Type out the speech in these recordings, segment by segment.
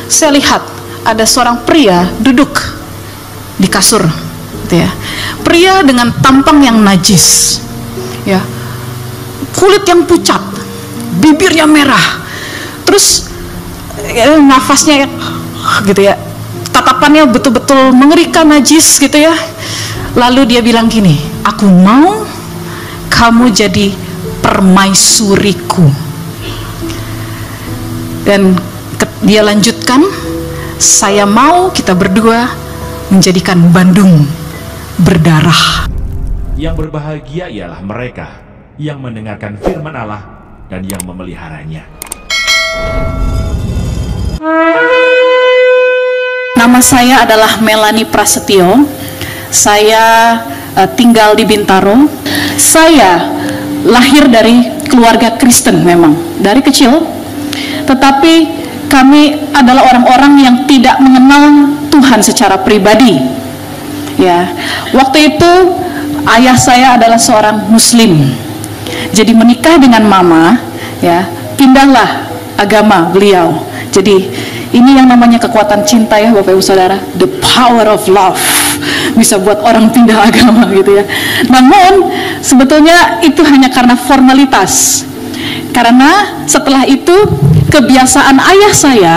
saya lihat ada seorang pria duduk di kasur, gitu ya. Pria dengan tampang yang najis, ya, kulit yang pucat, bibirnya merah, terus nafasnya gitu ya, tatapannya betul-betul mengerikan, najis gitu ya. Lalu dia bilang gini, aku mau kamu jadi permaisuriku. Dan dia lanjutkan, saya mau kita berdua menjadikan Bandung berdarah. Yang berbahagia ialah mereka yang mendengarkan firman Allah dan yang memeliharanya. Nama saya adalah Melanie Prasetyo. Saya tinggal di Bintaro. Saya lahir dari keluarga Kristen memang dari kecil, tetapi kami adalah orang-orang yang tidak mengenal Tuhan secara pribadi. Ya, waktu itu ayah saya adalah seorang Muslim. Jadi menikah dengan mama, ya, pindahlah agama beliau. Jadi ini yang namanya kekuatan cinta ya Bapak Ibu Saudara, the power of love bisa buat orang pindah agama gitu ya. Namun sebetulnya itu hanya karena formalitas, karena setelah itu kebiasaan ayah saya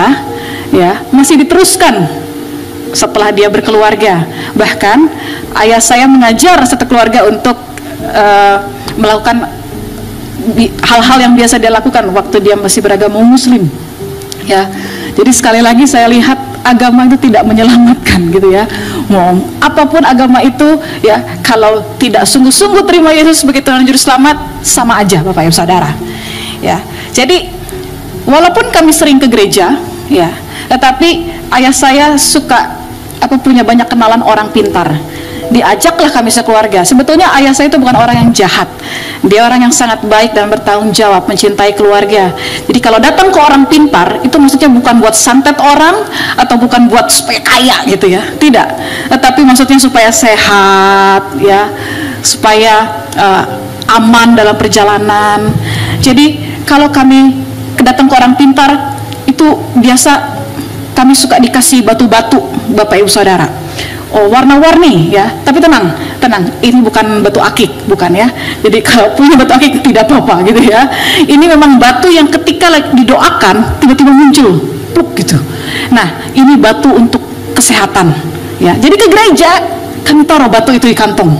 ya masih diteruskan setelah dia berkeluarga. Bahkan ayah saya mengajar satu keluarga untuk melakukan hal-hal yang biasa dia lakukan waktu dia masih beragama Muslim ya. Jadi sekali lagi saya lihat agama itu tidak menyelamatkan gitu ya. Mau apapun agama itu ya, kalau tidak sungguh-sungguh terima Yesus sebagai Tuhan dan Juru Selamat, sama aja Bapak Ibu Saudara. Ya. Jadi walaupun kami sering ke gereja ya, tetapi ayah saya suka punya banyak kenalan orang pintar. Diajaklah kami sekeluarga. Sebetulnya ayah saya itu bukan orang yang jahat. Dia orang yang sangat baik dan bertanggung jawab, mencintai keluarga. Jadi kalau datang ke orang pintar, itu maksudnya bukan buat santet orang atau bukan buat supaya kaya gitu ya. Tidak. Tetapi maksudnya supaya sehat ya, supaya aman dalam perjalanan. Jadi kalau kami datang ke orang pintar, itu biasa kami suka dikasih batu-batu Bapak Ibu Saudara. Oh, warna-warni ya, tapi tenang, ini bukan batu akik, bukan ya. Jadi kalau punya batu akik tidak apa-apa gitu ya. Ini memang batu yang ketika didoakan tiba-tiba muncul, pluk gitu. Nah, ini batu untuk kesehatan ya. Jadi ke gereja kami taruh batu itu di kantong.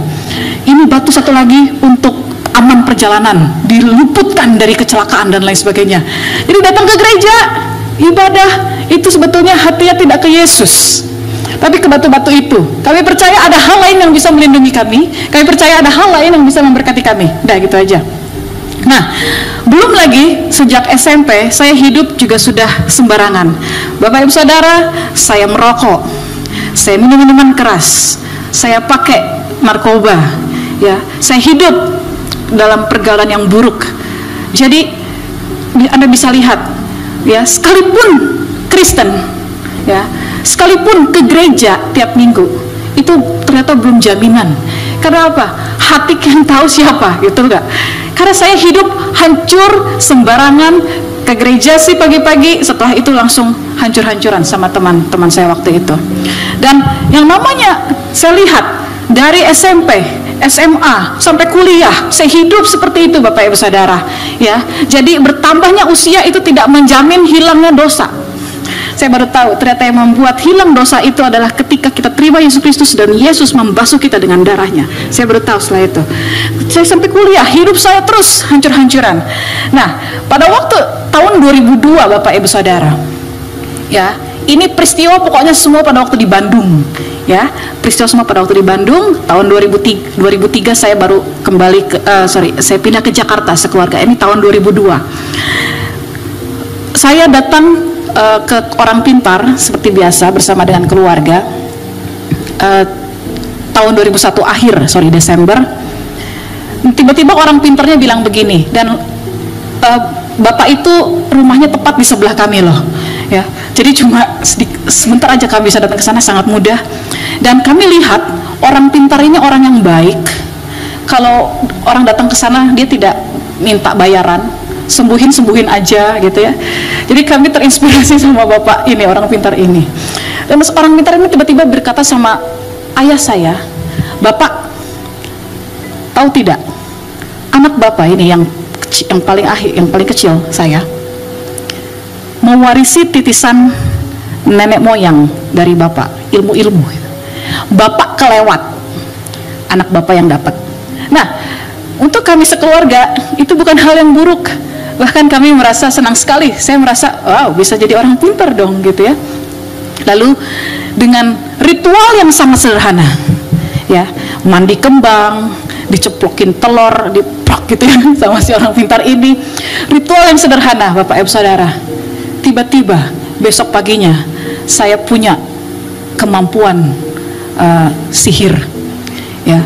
Ini batu satu lagi untuk aman perjalanan, diluputkan dari kecelakaan dan lain sebagainya. Jadi datang ke gereja, ibadah itu sebetulnya hatinya tidak ke Yesus, tapi ke batu-batu itu. Kami percaya ada hal lain yang bisa melindungi kami. Kami percaya ada hal lain yang bisa memberkati kami. Udah gitu aja. Nah, belum lagi sejak SMP saya hidup juga sudah sembarangan. Bapak Ibu Saudara, saya merokok, saya minum minuman keras, saya pakai narkoba, ya, saya hidup dalam pergaulan yang buruk. Jadi Anda bisa lihat, ya, sekalipun Kristen, ya, sekalipun ke gereja tiap minggu, itu ternyata belum jaminan. Karena apa? Hati yang tahu siapa, gitu enggak? Karena saya hidup hancur sembarangan, ke gereja sih pagi-pagi, setelah itu langsung hancur-hancuran sama teman-teman saya waktu itu. Dan yang namanya saya lihat dari SMP, SMA sampai kuliah, saya hidup seperti itu Bapak Ibu Saudara. Ya, jadi bertambahnya usia itu tidak menjamin hilangnya dosa. Saya baru tahu ternyata yang membuat hilang dosa itu adalah ketika kita terima Yesus Kristus dan Yesus membasuh kita dengan darahnya. Saya baru tahu setelah itu. Saya sampai kuliah, hidup saya terus hancur-hancuran. Nah, pada waktu tahun 2002 Bapak Ibu Saudara, ya, ini peristiwa pokoknya semua pada waktu di Bandung, ya, peristiwa semua pada waktu di Bandung. Tahun 2003 saya baru kembali ke, saya pindah ke Jakarta sekeluarga. Ini tahun 2002. Saya datang ke orang pintar seperti biasa bersama dengan keluarga. Tahun 2001 akhir, Desember. Tiba-tiba orang pintarnya bilang begini, dan bapak itu rumahnya tepat di sebelah kami loh, ya. Jadi cuma sebentar aja kami bisa datang ke sana, sangat mudah. Dan kami lihat orang pintar ini orang yang baik. Kalau orang datang ke sana dia tidak minta bayaran. sembuhin aja gitu ya. Jadi kami terinspirasi sama bapak ini, orang pintar ini. Dan orang pintar ini tiba-tiba berkata sama ayah saya, "Bapak, tahu tidak, anak bapak ini yang paling kecil saya mewarisi titisan nenek moyang dari bapak, ilmu-ilmu. Bapak kelewat, anak bapak yang dapat." Nah, untuk kami sekeluarga itu bukan hal yang buruk. Bahkan kami merasa senang sekali. Saya merasa, wow, bisa jadi orang pintar dong gitu ya. Lalu dengan ritual yang sangat sederhana, ya, mandi kembang, diceplokin telur, diplok gitu ya sama si orang pintar ini. Ritual yang sederhana, Bapak Ibu Saudara. Tiba-tiba besok paginya saya punya kemampuan sihir, ya.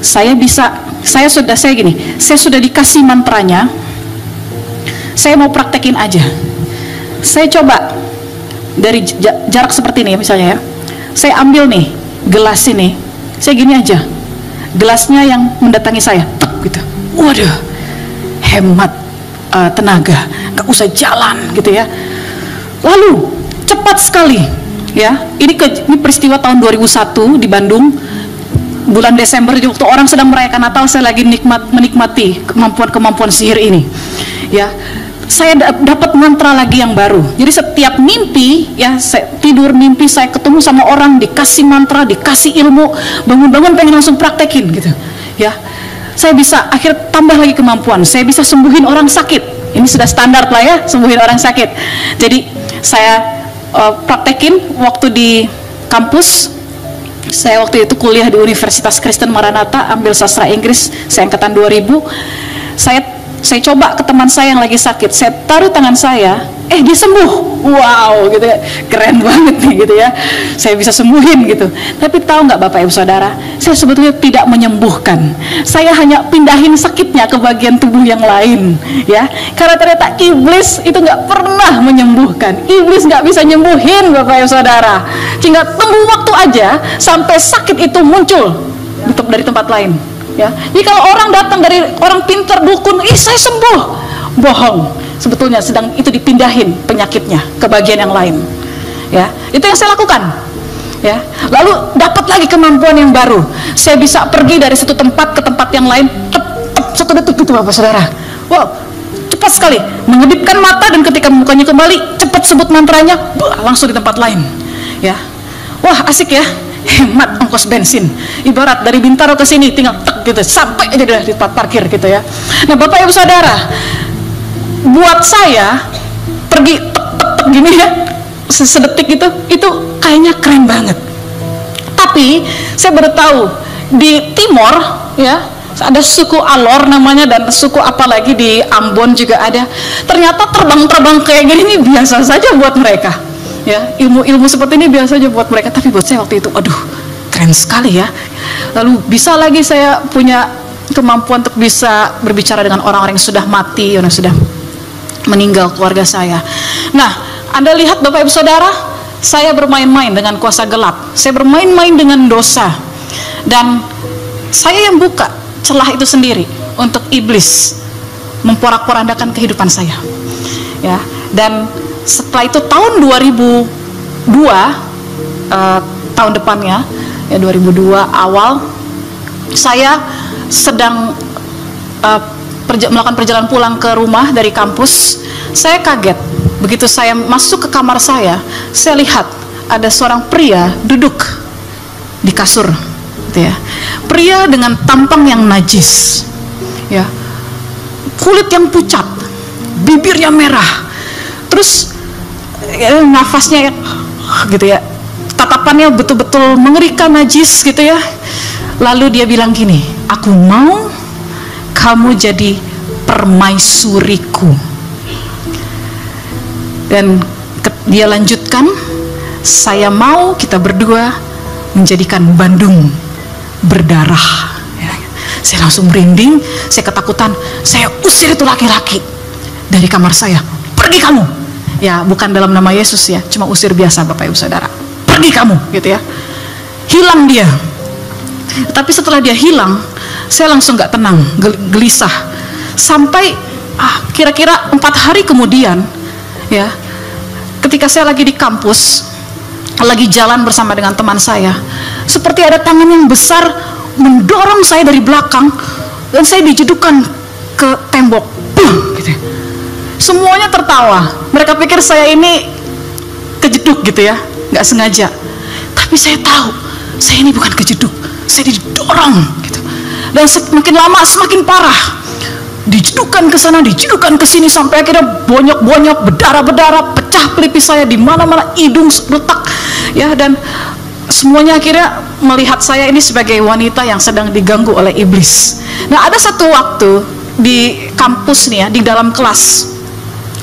Saya sudah dikasih mantranya. Saya mau praktekin aja. Saya coba dari jarak seperti ini misalnya ya. Saya ambil nih gelas ini. Saya gini aja. Gelasnya yang mendatangi saya, gitu. Waduh, hemat tenaga, gak usah jalan gitu ya. Lalu cepat sekali, ya. Ini peristiwa tahun 2001 di Bandung. Bulan Desember waktu orang sedang merayakan Natal, saya lagi menikmati kemampuan sihir ini, ya. Saya dapat mantra lagi yang baru. Jadi setiap mimpi, ya, saya tidur mimpi saya ketemu sama orang, dikasih mantra, dikasih ilmu, bangun-bangun pengen langsung praktekin gitu, ya. Saya bisa tambah lagi kemampuan. Saya bisa sembuhin orang sakit. Ini sudah standar lah ya, sembuhin orang sakit. Jadi saya praktekin waktu di kampus. Saya waktu itu kuliah di Universitas Kristen Maranatha, ambil sastra Inggris, saya angkatan 2000. Saya coba ke teman saya yang lagi sakit, saya taruh tangan saya, dia sembuh. Wow, gitu ya, keren banget nih gitu ya. Saya bisa sembuhin gitu. Tapi tahu nggak Bapak Ibu Saudara, saya sebetulnya tidak menyembuhkan. Saya hanya pindahin sakitnya ke bagian tubuh yang lain, ya. Karena ternyata iblis itu nggak pernah menyembuhkan. Iblis nggak bisa nyembuhin Bapak Ibu Saudara. Tinggal tunggu waktu aja sampai sakit itu muncul dari tempat lain. Ya, jadi kalau orang datang dari orang pintar dukun, saya sembuh, bohong. Sebetulnya sedang itu dipindahin penyakitnya ke bagian yang lain. Ya, itu yang saya lakukan. Ya, lalu dapat lagi kemampuan yang baru. Saya bisa pergi dari satu tempat ke tempat yang lain, satu detik gitu Bapak Saudara. Wow, cepat sekali, mengedipkan mata dan ketika mukanya kembali, cepat sebut mantranya, langsung di tempat lain. Ya, wah asik ya. Hemat ongkos bensin. Ibarat dari Bintaro ke sini tinggal gitu, sampai aja di tempat parkir gitu ya. Nah Bapak Ibu Saudara, buat saya pergi gini ya, sedetik itu kayaknya keren banget. Tapi saya baru tahu di Timor ya, ada suku Alor namanya, dan suku apa lagi di Ambon juga ada. Ternyata terbang kayak gini biasa saja buat mereka. Ya, ilmu seperti ini biasa aja buat mereka, tapi buat saya waktu itu, aduh, keren sekali ya. Lalu bisa lagi saya punya kemampuan untuk bisa berbicara dengan orang-orang yang sudah mati, yang sudah meninggal, keluarga saya. Nah, Anda lihat Bapak Ibu Saudara, saya bermain-main dengan kuasa gelap, saya bermain-main dengan dosa, dan saya yang buka celah itu sendiri untuk iblis memporak-porandakan kehidupan saya. Ya, dan setelah itu tahun 2002, tahun depannya ya 2002 awal, saya sedang melakukan perjalanan pulang ke rumah dari kampus. Saya kaget begitu saya masuk ke kamar saya lihat ada seorang pria duduk di kasur gitu ya. Pria dengan tampang yang najis, ya, kulit yang pucat, bibirnya merah, terus nafasnya gitu ya, tatapannya betul-betul mengerikan, najis gitu ya. Lalu dia bilang gini, aku mau kamu jadi permaisuriku. Dan dia lanjutkan, saya mau kita berdua menjadikan Bandung berdarah. Ya, saya langsung merinding, saya ketakutan, saya usir itu laki-laki dari kamar saya. Pergi kamu. Ya, bukan dalam nama Yesus ya, cuma usir biasa Bapak Ibu Saudara. Pergi kamu, gitu ya. Hilang dia. Tapi setelah dia hilang, saya langsung gak tenang, gelisah. Sampai kira-kira 4 hari kemudian, ya, ketika saya lagi di kampus, lagi jalan bersama dengan teman saya, seperti ada tangan yang besar mendorong saya dari belakang dan saya dijedukan ke tembok. Boom, gitu. Semuanya tertawa. Mereka pikir saya ini kejeduk gitu ya, nggak sengaja. Tapi saya tahu, saya ini bukan kejeduk, saya didorong gitu. Dan semakin lama semakin parah. Dijedukan ke sana, dijedukan ke sini sampai akhirnya bonyok-bonyok, berdarah-berdarah, pecah pelipis saya di mana-mana, hidung retak, ya, dan semuanya akhirnya melihat saya ini sebagai wanita yang sedang diganggu oleh iblis. Nah, ada satu waktu di kampus nih ya, di dalam kelas,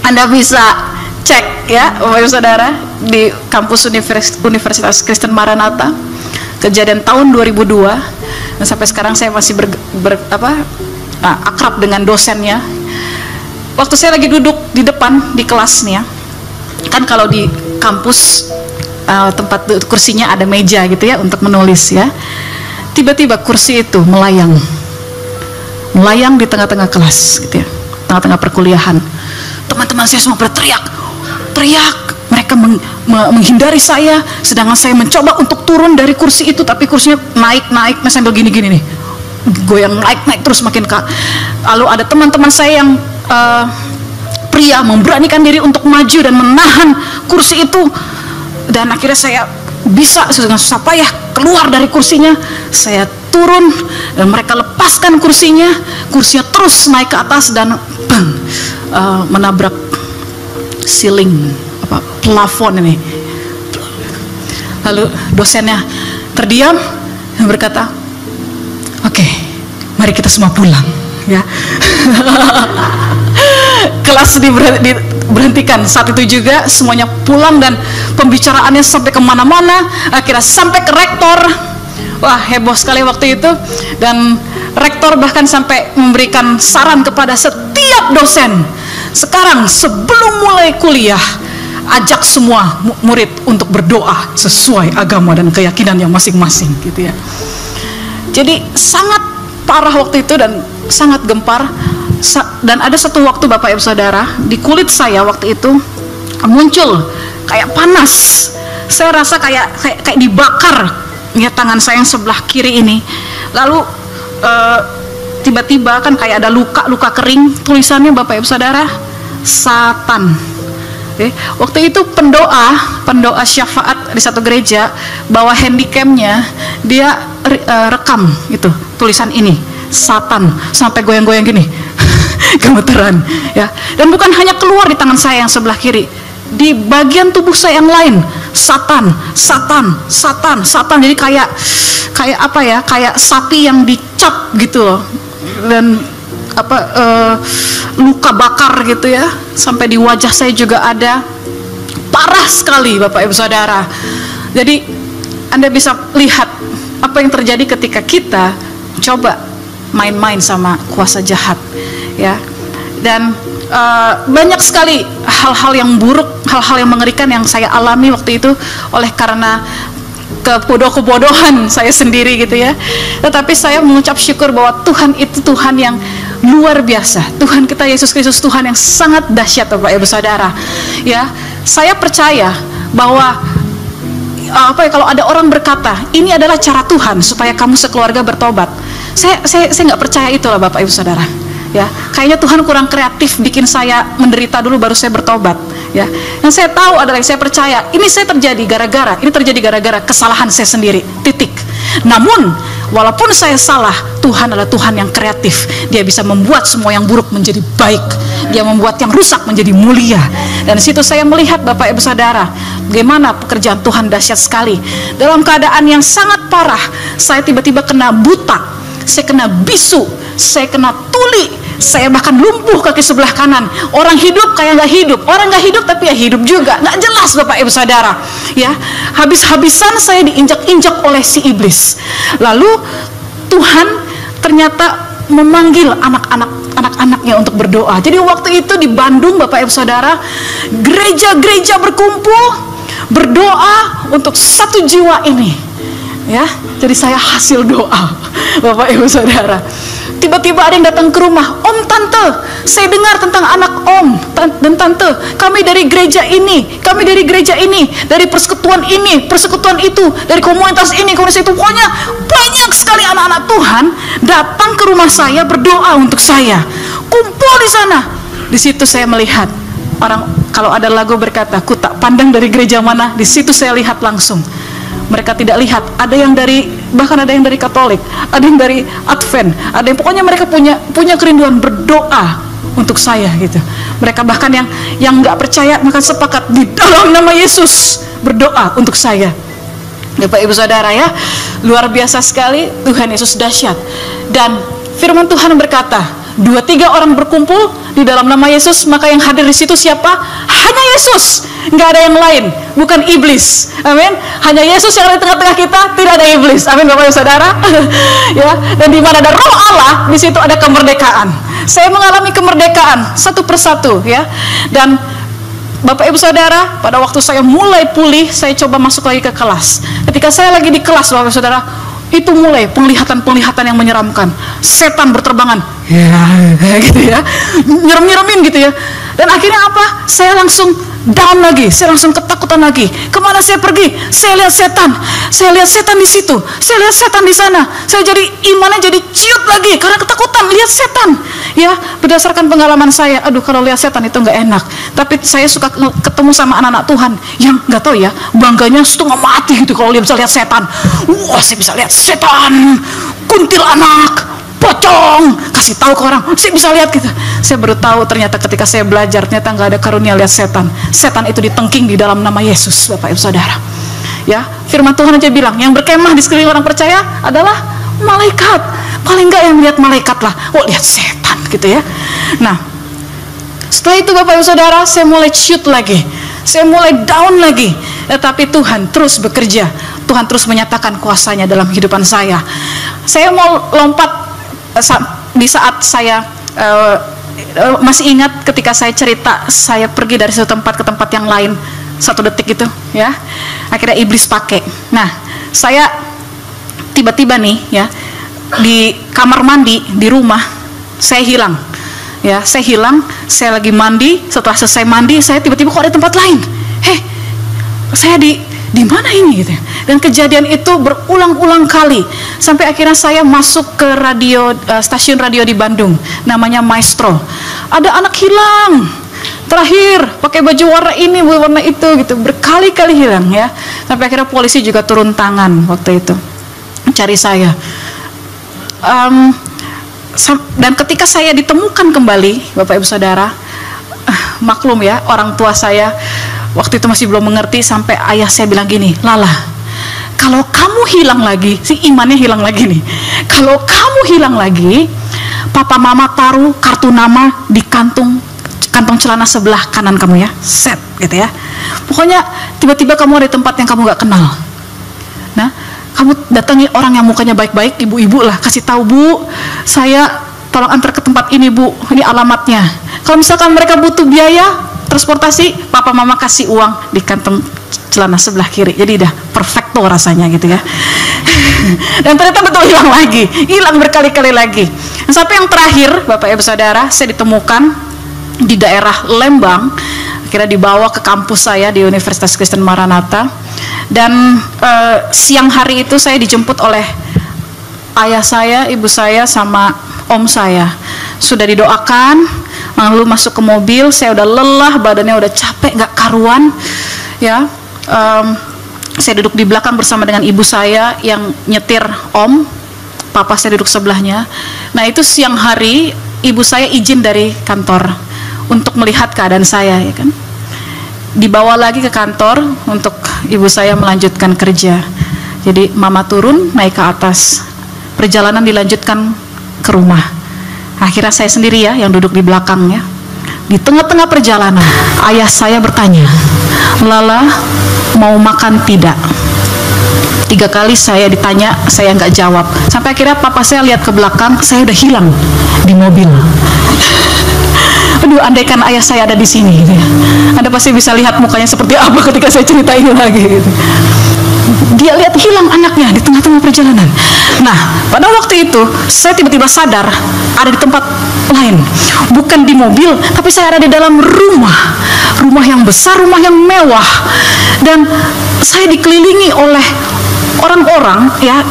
Anda bisa cek ya, Bapak Ibu Saudara, di kampus Universitas Kristen Maranatha, kejadian tahun 2002, dan sampai sekarang saya masih akrab dengan dosennya. Waktu saya lagi duduk di depan di kelasnya, kan kalau di kampus tempat kursinya ada meja gitu ya untuk menulis ya. Tiba-tiba kursi itu melayang di tengah-tengah kelas gitu ya, tengah-tengah perkuliahan. Teman-teman saya semua berteriak, mereka menghindari saya, sedangkan saya mencoba untuk turun dari kursi itu, tapi kursinya naik sambil gini-gini nih, goyang naik terus makin lalu ada teman-teman saya yang pria memberanikan diri untuk maju dan menahan kursi itu, dan akhirnya saya bisa dengan susah payah keluar dari kursinya. Saya turun dan mereka lepaskan kursinya terus naik ke atas dan bang, menabrak ceiling, plafon ini. Lalu dosennya terdiam dan berkata, "Oke, mari kita semua pulang ya." Kelas diberhentikan saat itu juga, semuanya pulang dan pembicaraannya sampai kemana-mana, akhirnya sampai ke rektor. Wah, heboh sekali waktu itu, dan rektor bahkan sampai memberikan saran kepada setiap dosen, sekarang sebelum mulai kuliah, ajak semua murid untuk berdoa sesuai agama dan keyakinan yang masing-masing gitu ya. Jadi sangat parah waktu itu dan sangat gempar. Dan ada satu waktu Bapak Ibu Saudara, di kulit saya waktu itu muncul kayak panas. Saya rasa kayak dibakar ya, tangan saya yang sebelah kiri ini. Lalu tiba-tiba kan kayak ada luka kering, tulisannya Bapak Ibu Saudara, Satan. Waktu itu pendoa syafaat di satu gereja bawa handycamnya, dia rekam itu tulisan ini, Satan, sampai goyang-goyang gini, gemeteran ya. Dan bukan hanya keluar di tangan saya yang sebelah kiri, di bagian tubuh saya yang lain, Satan. Jadi kayak apa ya, kayak sapi yang dicap gitu loh, dan luka bakar gitu ya, sampai di wajah saya juga ada. Parah sekali Bapak Ibu Saudara. Jadi Anda bisa lihat apa yang terjadi ketika kita coba main-main sama kuasa jahat ya. Dan banyak sekali hal-hal yang buruk, hal-hal yang mengerikan yang saya alami waktu itu oleh karena kebodohan saya sendiri gitu ya. Tetapi saya mengucap syukur bahwa Tuhan itu Tuhan yang luar biasa. Tuhan kita Yesus Kristus Tuhan yang sangat dahsyat Bapak Ibu Saudara ya. Saya percaya bahwa kalau ada orang berkata ini adalah cara Tuhan supaya kamu sekeluarga bertobat, saya nggak percaya itulah Bapak Ibu Saudara ya. Kayaknya Tuhan kurang kreatif bikin saya menderita dulu baru saya bertobat ya. Yang saya tahu adalah, saya percaya ini terjadi gara-gara kesalahan saya sendiri, titik. Namun walaupun saya salah, Tuhan adalah Tuhan yang kreatif. Dia bisa membuat semua yang buruk menjadi baik, Dia membuat yang rusak menjadi mulia. Dan di situ saya melihat Bapak Ibu Saudara, bagaimana pekerjaan Tuhan dahsyat sekali. Dalam keadaan yang sangat parah, saya tiba-tiba kena buta, saya kena bisu, saya kena tuli, saya bahkan lumpuh kaki sebelah kanan. Orang hidup kayak nggak hidup, orang nggak hidup tapi ya hidup juga, nggak jelas Bapak Ibu Saudara ya. Habis-habisan saya diinjak-injak oleh si iblis. Lalu Tuhan ternyata memanggil anak-anaknya untuk berdoa. Jadi waktu itu di Bandung Bapak Ibu Saudara, gereja-gereja berkumpul berdoa untuk satu jiwa ini. ya. Jadi saya hasil doa, Bapak Ibu Saudara. Tiba-tiba ada yang datang ke rumah, "Om, Tante, saya dengar tentang anak Om dan Tante. Kami dari gereja ini, kami dari gereja ini, dari persekutuan ini, persekutuan itu, dari komunitas ini, komunitas itu." Pokoknya banyak sekali anak-anak Tuhan datang ke rumah saya berdoa untuk saya. Kumpul di sana. Di situ saya melihat orang, kalau ada lagu berkata, "Ku tak pandang dari gereja mana," di situ saya lihat langsung. Mereka tidak lihat, ada yang dari, bahkan ada yang dari Katolik, ada yang dari Advent, ada yang pokoknya mereka punya kerinduan berdoa untuk saya gitu. Mereka bahkan yang nggak percaya maka sepakat di dalam nama Yesus berdoa untuk saya. Bapak Ibu Saudara ya, luar biasa sekali, Tuhan Yesus dahsyat. Dan firman Tuhan berkata, 2-3 orang berkumpul di dalam nama Yesus, maka yang hadir di situ siapa? Hanya Yesus, nggak ada yang lain, bukan iblis. Amin. Hanya Yesus yang ada di tengah-tengah kita, tidak ada iblis. Amin, Bapak Ibu Saudara. Ya, dan di mana ada Roh Allah, di situ ada kemerdekaan. Saya mengalami kemerdekaan satu persatu, ya. Dan Bapak Ibu Saudara, pada waktu saya mulai pulih, saya coba masuk lagi ke kelas. Ketika saya lagi di kelas, Bapak Ibu Saudara, itu mulai penglihatan-penglihatan yang menyeramkan. Setan berterbangan, ya, gitu ya, nyerem-nyeremin gitu ya. Dan akhirnya apa? Saya langsung down lagi, saya langsung ketakutan lagi. Kemana saya pergi? Saya lihat setan di situ, saya lihat setan di sana. Saya jadi imannya jadi ciut lagi karena ketakutan lihat setan. Ya, berdasarkan pengalaman saya, aduh kalau lihat setan itu nggak enak. Tapi saya suka ketemu sama anak-anak Tuhan yang nggak tahu ya, bangganya setengah mati gitu kalau dia bisa lihat setan. Wah, saya bisa lihat setan, kuntilanak, pocong, kasih tahu ke orang, saya bisa lihat gitu. Saya baru tahu ternyata ketika saya belajar, ternyata nggak ada karunia lihat setan. Setan itu ditengking di dalam nama Yesus, Bapak Ibu Saudara. Ya, firman Tuhan aja bilang, yang berkemah di sekeliling orang percaya adalah malaikat. Paling nggak yang lihat malaikat lah, oh lihat setan gitu ya. Nah, setelah itu Bapak Ibu Saudara, saya mulai ciut lagi, saya mulai down lagi. Tetapi Tuhan terus bekerja, Tuhan terus menyatakan kuasanya dalam kehidupan saya. Saya mau lompat di saat saya masih ingat ketika saya cerita saya pergi dari satu tempat ke tempat yang lain 1 detik itu ya, akhirnya iblis pakai. Nah, saya tiba-tiba nih ya di kamar mandi di rumah saya hilang ya, saya hilang, saya lagi mandi, setelah selesai mandi saya tiba-tiba kok ada tempat lain, saya di mana ini gitu. Dan kejadian itu berulang-ulang kali sampai akhirnya saya masuk ke radio, stasiun radio di Bandung namanya Maestro. Ada anak hilang terakhir pakai baju warna ini warna itu gitu, berkali-kali hilang ya, sampai akhirnya polisi juga turun tangan waktu itu cari saya. Dan ketika saya ditemukan kembali, Bapak Ibu Saudara, maklum ya, orang tua saya waktu itu masih belum mengerti, sampai ayah saya bilang gini, "Lala, kalau kamu hilang lagi," si imannya hilang lagi nih, "kalau kamu hilang lagi, papa mama taruh kartu nama di kantong celana sebelah kanan kamu ya, set gitu ya. Pokoknya tiba-tiba kamu ada di tempat yang kamu gak kenal. Nah, kamu datangi orang yang mukanya baik-baik, ibu-ibu lah, kasih tahu, 'Bu, saya tolong antar ke tempat ini, Bu, ini alamatnya.' Kalau misalkan mereka butuh biaya transportasi, papa mama kasih uang di kantong celana sebelah kiri. Jadi udah perfecto rasanya gitu ya." Dan ternyata betul hilang berkali-kali lagi. Sampai yang terakhir, Bapak Ibu Saudara, saya ditemukan di daerah Lembang, akhirnya dibawa ke kampus saya di Universitas Kristen Maranatha. Dan siang hari itu saya dijemput oleh ayah saya, ibu saya, sama om saya. Sudah didoakan, lalu masuk ke mobil. Saya udah lelah, badannya udah capek, gak karuan ya. Saya duduk di belakang bersama dengan ibu saya yang nyetir om, papa saya duduk sebelahnya. Nah, itu siang hari ibu saya izin dari kantor untuk melihat keadaan saya ya kan. Dibawa lagi ke kantor untuk ibu saya melanjutkan kerja. Jadi mama turun, naik ke atas, perjalanan dilanjutkan ke rumah. Akhirnya saya sendiri ya yang duduk di belakang ya. Di tengah-tengah perjalanan ayah saya bertanya, "Lala, mau makan tidak?" 3 kali saya ditanya, saya nggak jawab. Sampai akhirnya papa saya lihat ke belakang, saya udah hilang di mobil. Aduh, andaikan ayah saya ada di sini gitu ya, Anda pasti bisa lihat mukanya seperti apa ketika saya cerita ini lagi gitu. dia lihat hilang anaknya di tengah-tengah perjalanan. Nah, pada waktu itu saya tiba-tiba sadar ada di tempat lain, bukan di mobil, tapi saya ada di dalam rumah yang besar, rumah yang mewah, dan saya dikelilingi oleh orang-orang ya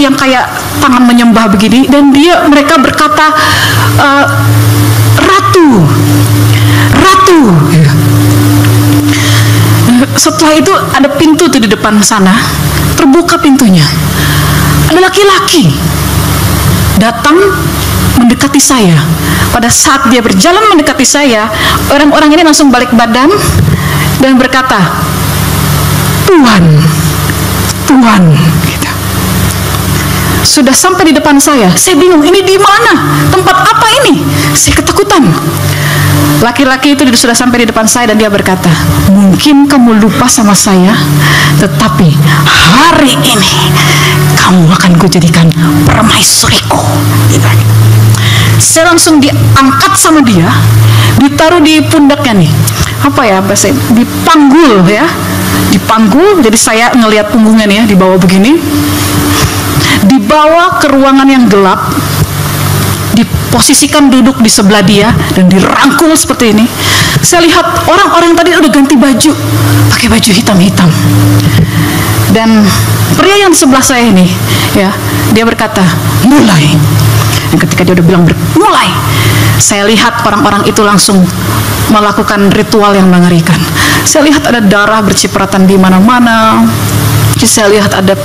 yang kayak tangan menyembah begini, dan mereka berkata, ratu. Setelah itu ada pintu tuh di depan sana, terbuka pintunya, ada laki-laki datang mendekati saya. Pada saat dia berjalan mendekati saya, orang-orang ini langsung balik badan dan berkata, Tuhan gitu. Sudah sampai di depan saya bingung, ini di mana, tempat apa ini? Saya ketakutan. Laki-laki itu sudah sampai di depan saya dan dia berkata, mungkin kamu lupa sama saya, tetapi hari ini kamu akan kujadikan permaisuriku. Saya langsung diangkat sama dia, ditaruh di pundaknya nih, apa ya bahasa, dipanggul ya, dipanggul. Jadi saya ngelihat punggungnya nih ya, dibawa begini, dibawa ke ruangan yang gelap, diposisikan duduk di sebelah dia dan dirangkul seperti ini. Saya lihat orang-orang tadi udah ganti baju, pakai baju hitam-hitam, dan pria yang di sebelah saya ini ya, dia berkata, mulai. Dan ketika dia udah bilang mulai, saya lihat orang-orang itu langsung melakukan ritual yang mengerikan. Saya lihat ada darah bercipratan di mana-mana. Saya lihat ada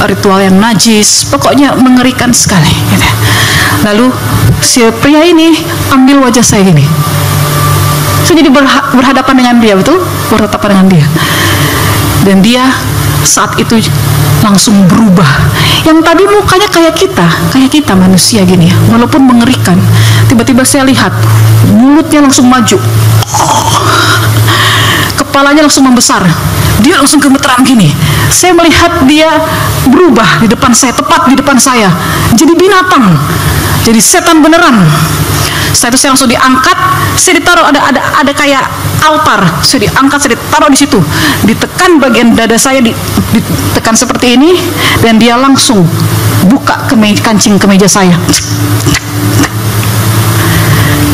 ritual yang najis, pokoknya mengerikan sekali gitu. Lalu si pria ini ambil wajah saya gini, saya jadi berhadapan dengan dia, betul, berhadapan dengan dia, dan dia saat itu langsung berubah. Yang tadi mukanya kayak kita manusia gini ya, walaupun mengerikan, tiba-tiba saya lihat mulutnya langsung maju, kepalanya langsung membesar, dia langsung gemeteran gini. Saya melihat dia berubah di depan saya, tepat di depan saya, jadi binatang, jadi setan beneran. Setelah itu saya langsung diangkat, saya ditaruh, ada kayak altar, saya diangkat, saya ditaruh di situ, ditekan bagian dada saya, ditekan seperti ini, dan dia langsung buka kancing kemeja saya.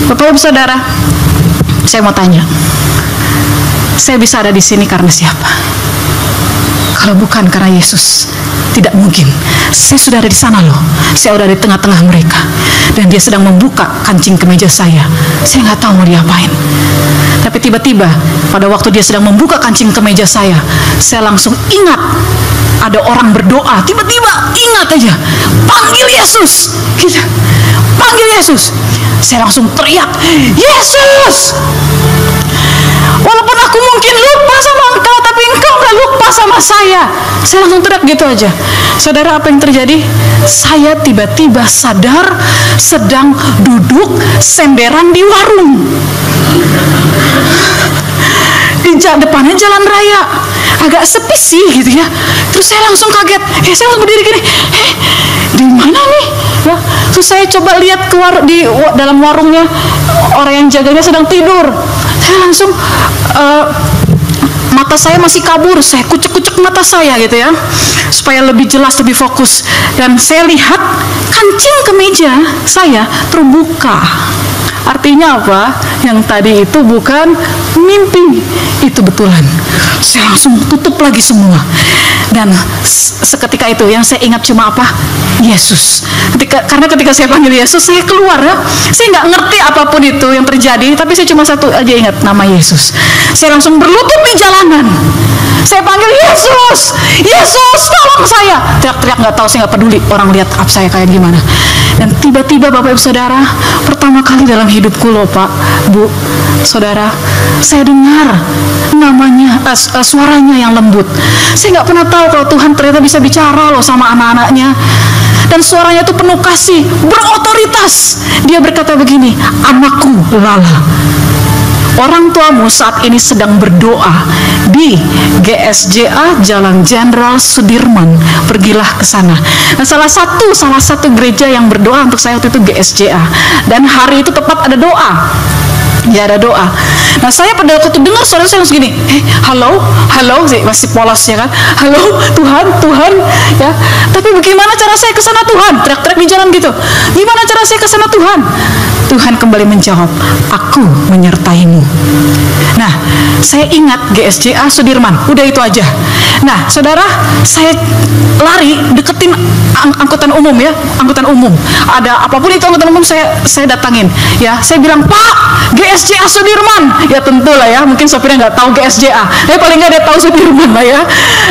Bapak Ibu Saudara, saya mau tanya, saya bisa ada di sini karena siapa? Kalau bukan karena Yesus, tidak mungkin. Saya sudah ada di sana loh. Saya sudah ada di tengah-tengah mereka, dan dia sedang membuka kancing kemeja saya. Saya nggak tahu mau diapain. Tapi tiba-tiba pada waktu dia sedang membuka kancing kemeja saya langsung ingat ada orang berdoa. Tiba-tiba ingat aja, panggil Yesus, gitu. Panggil Yesus. Saya langsung teriak, Yesus. Walaupun aku mungkin lupa sama engkau, tapi engkau gak lupa sama saya. Saya langsung teriak gitu aja. Saudara, apa yang terjadi? Saya tiba-tiba sadar sedang duduk senderan di warung. Di depannya jalan raya, agak sepi sih gitu ya. Terus saya langsung kaget. Saya langsung berdiri gini. Di mana nih? Ya, terus saya coba lihat di dalam warungnya, orang yang jaganya sedang tidur. Saya langsung mata saya masih kabur, saya kucek-kucek mata saya gitu ya, supaya lebih jelas, lebih fokus. Dan saya lihat kancing kemeja saya terbuka. Artinya apa? Yang tadi itu bukan mimpi, itu betulan. Saya langsung tutup lagi semua. Dan seketika itu yang saya ingat cuma apa? Yesus. Karena ketika saya panggil Yesus, saya keluar ya. Saya nggak ngerti apapun itu yang terjadi, tapi saya cuma satu aja ingat, nama Yesus. Saya langsung berlutut di jalanan. Saya panggil Yesus, Yesus tolong saya. Teriak-teriak, nggak tahu, saya nggak peduli orang lihat up saya kayak gimana. Dan tiba-tiba Bapak Ibu Saudara, pertama kali dalam hidupku loh Pak, Bu, Saudara, saya dengar namanya, suaranya yang lembut. Saya nggak pernah tahu kalau Tuhan ternyata bisa bicara loh sama anak-anaknya. Dan suaranya itu penuh kasih, berotoritas. Dia berkata begini, anakku Lala, orang tuamu saat ini sedang berdoa di GSJA Jalan Jenderal Sudirman, pergilah ke sana. Nah, salah satu gereja yang berdoa untuk saya waktu itu GSJA, dan hari itu tepat ada doa. Ya, ada doa. Nah, saya pada waktu itu dengar suara saya langsung gini, halo, masih polos ya kan, halo Tuhan, ya. Tapi bagaimana cara saya ke sana Tuhan? Teriak-teriak di jalan gitu. Gimana cara saya ke sana Tuhan? Tuhan kembali menjawab, aku menyertaimu. Nah, saya ingat GSJA Sudirman, udah itu aja. Nah, saudara, saya lari deketin angkutan umum ya, angkutan umum. Ada apapun itu angkutan umum saya datangin. Ya, saya bilang, Pak, GSJA Sudirman. Ya tentulah ya, mungkin sopirnya nggak tahu GSJA. Paling nggak dia tahu Sudirman lah ya.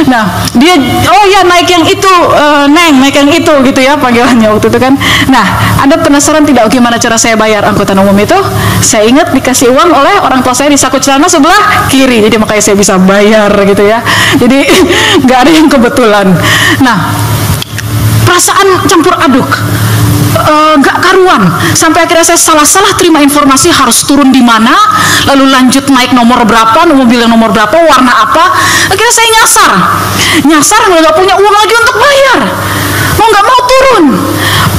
Nah, dia, oh ya naik yang itu, Neng, naik yang itu gitu ya panggilannya waktu itu kan. Nah, ada penasaran tidak gimana cara saya bayar angkutan umum itu? Saya ingat dikasih uang oleh orang tua saya di saku celana sebelah kiri, jadi makanya saya bisa bayar gitu ya. Jadi nggak ada yang kebetulan. Nah, perasaan campur aduk, gak karuan, sampai akhirnya saya salah terima informasi harus turun di mana, lalu lanjut naik nomor berapa, mobil yang nomor berapa, warna apa. Akhirnya saya nyasar nggak punya uang lagi untuk bayar, mau nggak mau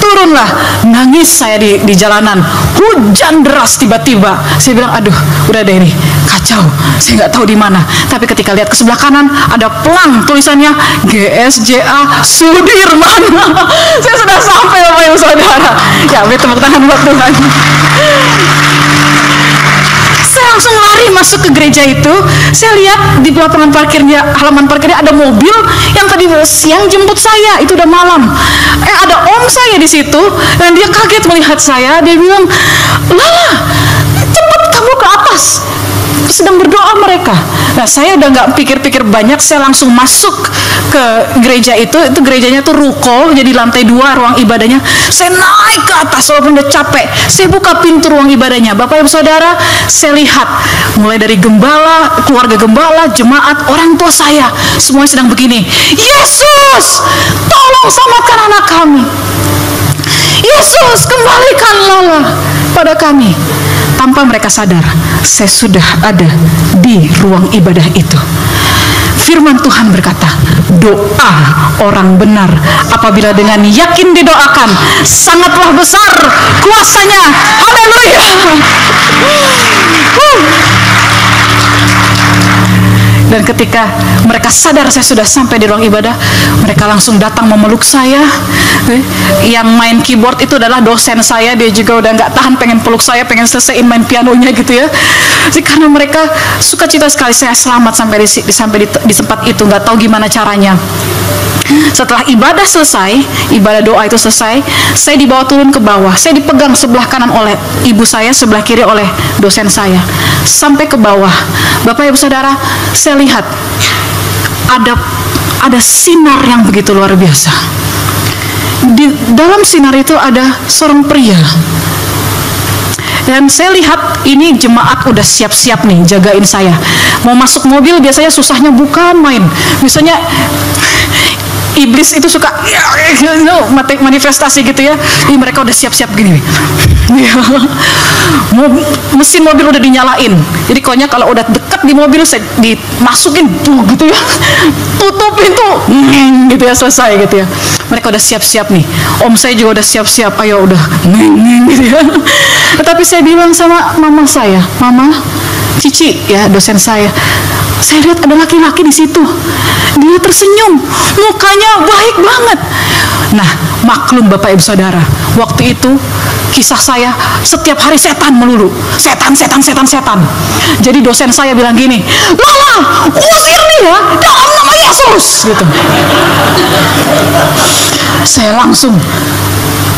turunlah, nangis saya di jalanan. Hujan deras tiba-tiba, saya bilang aduh udah deh ini kacau, saya nggak tahu di mana. Tapi ketika lihat ke sebelah kanan ada pelang tulisannya GSJA Sudirman. Saya sudah sampai Bapak Ibu Saudara. Ya, beri tepuk tangan buat Tuhan. Saya langsung lari masuk ke gereja itu. Saya lihat di lapangan parkirnya, halaman parkirnya ada mobil yang tadi siang jemput saya. Itu udah malam. Ada om saya di situ dan dia kaget melihat saya. Dia bilang, Lala, cepat kamu ke atas. Sedang berdoa mereka. Nah, saya udah nggak pikir-pikir banyak, saya langsung masuk ke gereja itu gerejanya tuh ruko, jadi lantai 2 ruang ibadahnya. Saya naik ke atas walaupun udah capek. Saya buka pintu ruang ibadahnya. Bapak Ibu Saudara, saya lihat mulai dari gembala, keluarga gembala, jemaat, orang tua saya, semuanya sedang begini. Yesus, tolong selamatkan anak kami. Yesus, kembalikan Lala pada kami. Tanpa mereka sadar, saya sudah ada di ruang ibadah itu. Firman Tuhan berkata, doa orang benar apabila dengan yakin didoakan, sangatlah besar kuasanya. Haleluya. Dan ketika mereka sadar saya sudah sampai di ruang ibadah, mereka langsung datang memeluk saya. Yang main keyboard itu adalah dosen saya, dia juga udah nggak tahan pengen peluk saya, pengen selesaiin main pianonya gitu ya. Jadi karena mereka sukacita sekali saya selamat sampai di tempat itu, nggak tahu gimana caranya. Setelah ibadah selesai, ibadah doa itu selesai, saya dibawa turun ke bawah. Saya dipegang sebelah kanan oleh ibu saya, sebelah kiri oleh dosen saya. Sampai ke bawah, Bapak Ibu Saudara, saya lihat ada sinar yang begitu luar biasa. Di dalam sinar itu ada seorang pria. Dan saya lihat ini jemaat udah siap-siap nih jagain saya. Mau masuk mobil biasanya susahnya bukan main. Biasanya iblis itu suka manifestasi gitu ya. Ini mereka udah siap-siap gini. Mesin mobil udah dinyalain. Jadi pokoknya kalau udah dekat di mobil saya dimasukin gitu ya. Tutup pintu. Gitu ya, selesai gitu ya. Mereka udah siap-siap nih. Om saya juga udah siap-siap. Ayo udah gitu ya. Tetapi saya bilang sama mama saya, Mama, Cici ya, dosen saya lihat ada laki-laki di situ. Dia tersenyum, mukanya baik banget. Nah, maklum Bapak Ibu Saudara, waktu itu kisah saya setiap hari setan melulu. Setan. Jadi dosen saya bilang gini, Lala, usir dia dalam nama Yesus gitu. Saya langsung,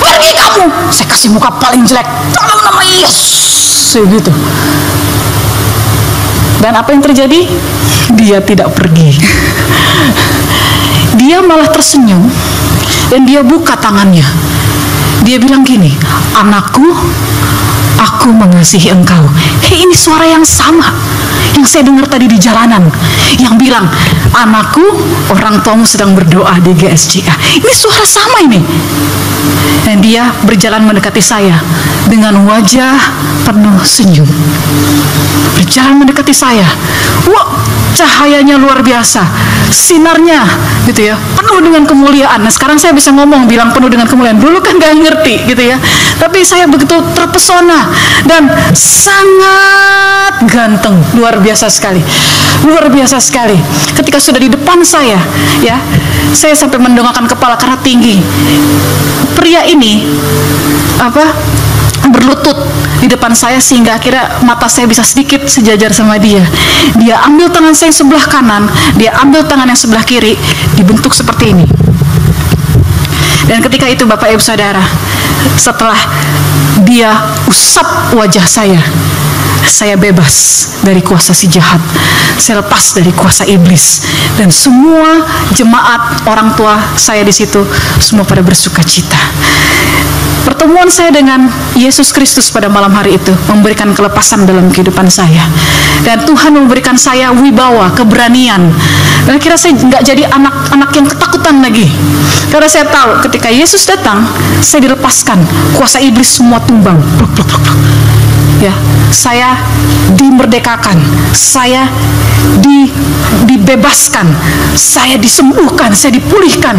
pergi kamu. Saya kasih muka paling jelek, dalam nama Yesus gitu. Dan apa yang terjadi? Dia tidak pergi. Dia malah tersenyum dan dia buka tangannya. Dia bilang gini, anakku, aku mengasihi engkau. Ini suara yang sama yang saya dengar tadi di jalanan, yang bilang, anakku, orang tuamu sedang berdoa di GSJA. Ini suara sama ini. Dan dia berjalan mendekati saya dengan wajah penuh senyum. Berjalan mendekati saya. Wah, cahayanya luar biasa, sinarnya gitu ya, penuh dengan kemuliaan. Nah, sekarang saya bisa ngomong bilang penuh dengan kemuliaan. Dulu kan gak ngerti gitu ya, tapi saya begitu terpesona dan sangat ganteng, luar biasa sekali, luar biasa sekali. Ketika sudah di depan saya, ya, saya sampai mendongakkan kepala karena tinggi. Pria ini berlutut di depan saya sehingga akhirnya mata saya bisa sedikit sejajar sama dia. Dia ambil tangan saya yang sebelah kanan, dia ambil tangan yang sebelah kiri, dibentuk seperti ini. Dan ketika itu Bapak Ibu Saudara, setelah dia usap wajah saya bebas dari kuasa si jahat, saya lepas dari kuasa iblis, dan semua jemaat orang tua saya di situ semua pada bersuka cita. Pertemuan saya dengan Yesus Kristus pada malam hari itu memberikan kelepasan dalam kehidupan saya, dan Tuhan memberikan saya wibawa, keberanian. Dan akhirnya saya nggak jadi anak-anak yang ketakutan lagi, karena saya tahu ketika Yesus datang, saya dilepaskan, kuasa iblis semua tumbang. Ya, saya dimerdekakan, saya dibebaskan, saya disembuhkan, saya dipulihkan.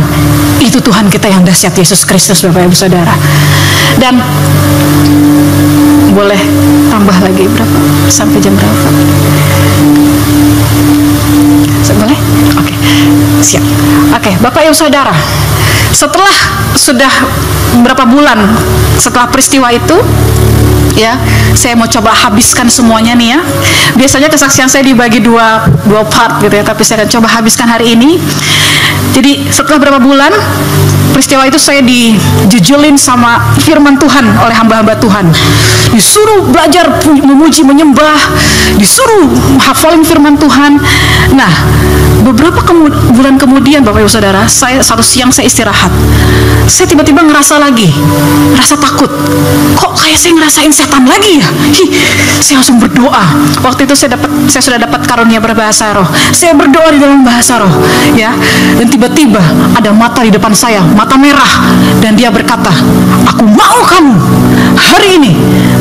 Itu Tuhan kita yang dahsyat, Yesus Kristus, Bapak Ibu Saudara. Dan boleh tambah lagi berapa? Sampai jam berapa? Boleh? Oke, siap. Oke, Bapak Ibu Saudara, setelah sudah berapa bulan setelah peristiwa itu, ya, saya mau coba habiskan semuanya nih ya. Biasanya kesaksian saya dibagi dua part gitu ya, tapi saya akan coba habiskan hari ini. Jadi setelah berapa bulan peristiwa itu, saya dijujulin sama firman Tuhan oleh hamba-hamba Tuhan. Disuruh belajar memuji, menyembah, disuruh hafalin firman Tuhan. Nah, beberapa bulan kemudian Bapak Ibu Saudara, satu siang saya istirahat. Saya tiba-tiba ngerasa lagi, rasa takut. Kok kayak saya ngerasain setan lagi ya? Saya langsung berdoa. Waktu itu saya sudah dapat karunia berbahasa roh. Saya berdoa di dalam bahasa roh, ya. Dan tiba-tiba ada mata di depan saya, mata merah, dan dia berkata, "Aku mau kamu hari ini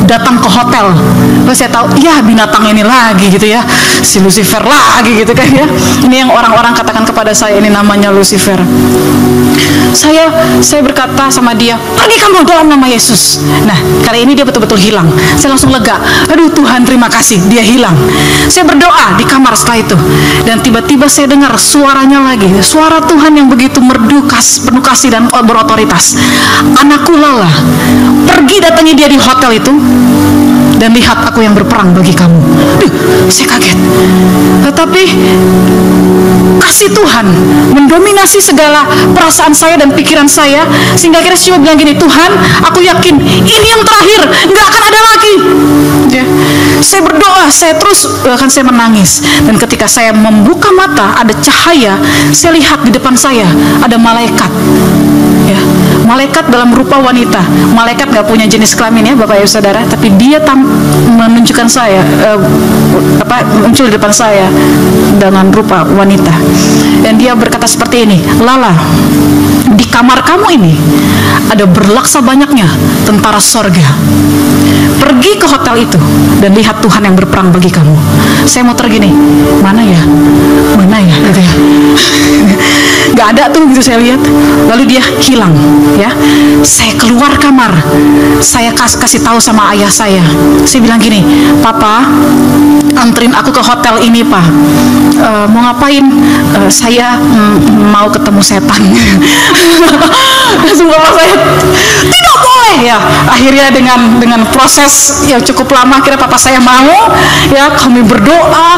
datang ke hotel." Lalu saya tahu, ya binatang ini lagi gitu ya, si Lucifer lagi gitu kan ya. Ini yang orang-orang katakan kepada saya, ini namanya Lucifer. Saya berkata sama dia, "Pergi kamu dalam nama Yesus." Nah, kali ini dia betul-betul hilang. Saya langsung lega. Aduh Tuhan, terima kasih, dia hilang. Saya berdoa di kamar setelah itu, dan tiba-tiba saya dengar suaranya lagi, suara Tuhan yang begitu merdu, penuh kasih dan berotoritas. "Anakku Lala, pergi datangi dia di hotel itu, dan lihat aku yang berperang bagi kamu." Saya kaget. Tetapi kasih Tuhan mendominasi segala perasaan saya dan pikiran saya, sehingga akhirnya saya bilang gini, "Tuhan, aku yakin ini yang terakhir, nggak akan ada lagi." Ya. Saya berdoa, saya terus, bahkan saya menangis. Dan ketika saya membuka mata, ada cahaya. Saya lihat di depan saya ada malaikat. Ya, malaikat dalam rupa wanita. Malaikat nggak punya jenis kelamin ya Bapak Ibu Saudara, tapi dia menunjukkan saya, muncul di depan saya dengan rupa wanita. Dan dia berkata seperti ini, "Lala, di kamar kamu ini ada berlaksa banyaknya tentara sorga. Pergi ke hotel itu dan lihat Tuhan yang berperang bagi kamu." Saya muter gini, mana ya gitu ya. Gak ada tuh gitu, saya lihat. Lalu dia hilang ya. Saya keluar kamar, saya kasih tahu sama ayah saya. Saya bilang gini, "Papa, anterin aku ke hotel ini Pak." "Mau ngapain?" "Saya mau ketemu setan." Langsung bapak saya, "Tidak boleh." Ya, akhirnya dengan proses yang cukup lama, akhirnya papa saya mau. Ya, kami berdoa,